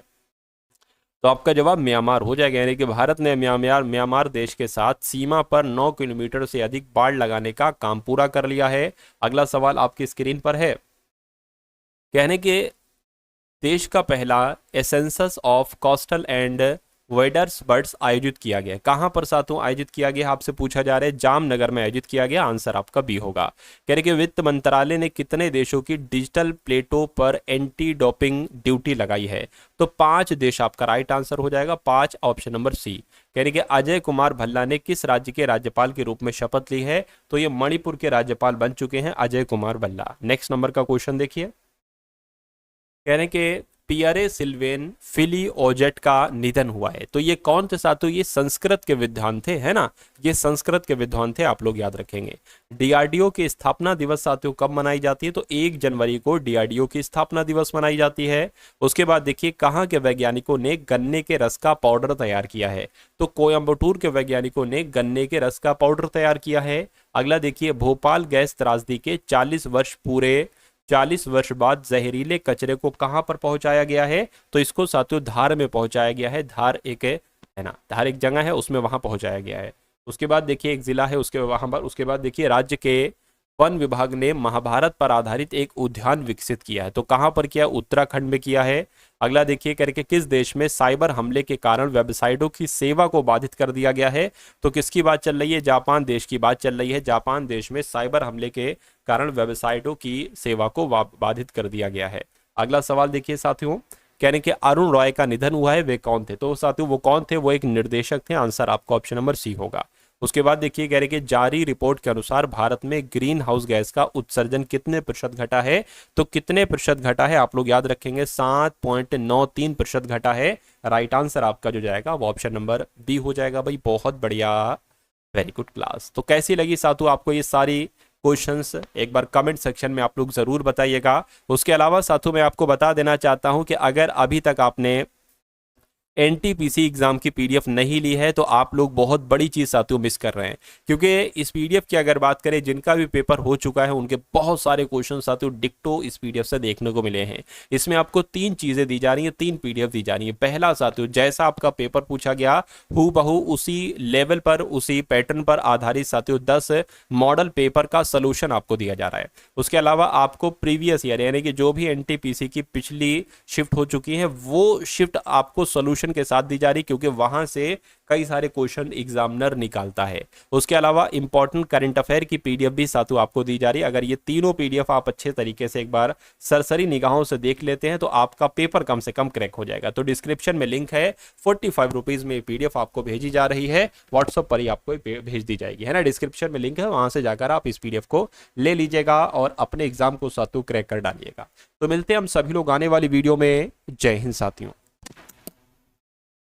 तो आपका जवाब म्यांमार हो जाएगा। यानी कि भारत ने म्यांमार देश के साथ सीमा पर 9 किलोमीटर से अधिक बाड़ लगाने का काम पूरा कर लिया है। अगला सवाल आपकी स्क्रीन पर है, कहने के देश का पहला census of coastal and waders birds आयोजित किया गया। कहां पर साथियों आयोजित किया गया? आपसे पूछा जा रहा है। जामनगर में आयोजित किया गया। आंसर आपका बी होगा। कह रहे कि वित्त मंत्रालय ने कितने देशों की डिजिटल प्लेटों पर एंटी डोपिंग ड्यूटी लगाई है? तो 5 देश आपका राइट आंसर हो जाएगा। 5 ऑप्शन नंबर सी। कह रहे कि अजय कुमार भल्ला ने किस राज्य के राज्यपाल के रूप में शपथ ली है? तो ये मणिपुर के राज्यपाल बन चुके हैं अजय कुमार भल्ला। नेक्स्ट नंबर का क्वेश्चन देखिए, कह रहे कि पियरे सिल्वेन फिलिओजेट का निधन हुआ है। तो ये कौन थे साथियों? ये संस्कृत के विद्वान थे, है ना, ये संस्कृत के विद्वान थे। आप लोग याद रखेंगे। डीआरडीओ की स्थापना दिवस साथियों कब मनाई जाती है? तो 1 जनवरी को डीआरडीओ की स्थापना दिवस मनाई जाती है। उसके बाद देखिए कहाँ के वैज्ञानिकों ने गन्ने के रस का पाउडर तैयार किया है? तो कोयम्बटूर के वैज्ञानिकों ने गन्ने के रस का पाउडर तैयार किया है। अगला देखिए भोपाल गैस त्रासदी के 40 वर्ष बाद जहरीले कचरे को कहां पर पहुंचाया गया है? तो इसको साथियों धार में पहुंचाया गया है। धार एक है ना, धार एक जगह है उसमें वहां पहुंचाया गया है। उसके बाद देखिए एक जिला है उसके वहां पर। उसके बाद देखिए राज्य के वन विभाग ने महाभारत पर आधारित एक उद्यान विकसित किया है। तो कहां पर किया? उत्तराखंड में किया है। अगला देखिए करके, किस देश में साइबर हमले के कारण वेबसाइटों की सेवा को बाधित कर दिया गया है? तो किसकी बात चल रही है? जापान देश की बात चल रही है। जापान देश में साइबर हमले के कारण वेबसाइटों की सेवा को बाधित कर दिया गया है। अगला सवाल देखिए साथियों, कह रहे हैं कि अरुण रॉय का निधन हुआ है, वे कौन थे? तो साथियों वो कौन थे? वो एक निर्देशक थे। आंसर आपको ऑप्शन नंबर सी होगा। उसके बाद देखिए कह रहे कि जारी रिपोर्ट के अनुसार भारत में ग्रीन हाउस गैस का उत्सर्जन कितने प्रतिशत घटा है? तो कितने प्रतिशत घटा है आप लोग याद रखेंगे, 7.93% घटा है। राइट आंसर आपका जो जाएगा वो ऑप्शन नंबर बी हो जाएगा भाई। बहुत बढ़िया, वेरी गुड क्लास। तो कैसी लगी साथों आपको ये सारी क्वेश्चंस? एक बार कमेंट सेक्शन में आप लोग जरूर बताइएगा। उसके अलावा साथों मैं आपको बता देना चाहता हूं कि अगर अभी तक आपने एनटीपीसी एग्जाम की पीडीएफ नहीं ली है तो आप लोग बहुत बड़ी चीज साथियों मिस कर रहे हैं, क्योंकि इस पीडीएफ की अगर बात करें जिनका भी पेपर हो चुका है उनके बहुत सारे क्वेश्चन साथियों डिक्टो इस पीडीएफ से देखने को मिले हैं। इसमें आपको 3 चीजें दी जा रही हैं, 3 पीडीएफ दी जा रही है। पहला साथियों, जैसा आपका पेपर पूछा गया हूबहू उसी लेवल पर, उसी पैटर्न पर आधारित साथियों 10 मॉडल पेपर का सोल्यूशन आपको दिया जा रहा है। उसके अलावा आपको प्रीवियस ईयर यानी कि जो भी एनटीपीसी की पिछली शिफ्ट हो चुकी है वो शिफ्ट आपको सोल्यूशन के साथ दी जा रही, क्योंकि वहां से कई सारे क्वेश्चन एग्जामिनर निकालता है। उसके अलावा इंपॉर्टेंट करंट अफेयर की पीडीएफ भी साथियों आपको दी जा रही है। अगर ये तीनों पीडीएफ आप अच्छे तरीके से एक बार सरसरी निगाहों से देख लेते हैं तो आपका पेपर कम से कम क्रैक हो जाएगा। तो डिस्क्रिप्शन में लिंक है, 45 रुपीज में पीडीएफ आपको भेजी जा रही है, व्हाट्सएप पर ही आपको भेज दी जाएगी, है ना। डिस्क्रिप्शन में लिंक है, वहां से जाकर आप इस पीडीएफ को ले लीजिएगा और अपने एग्जाम को साथियों क्रैक कर डालिएगा। तो मिलते हैं हम सभी लोग आने वाली वीडियो में। जय हिंद साथियों।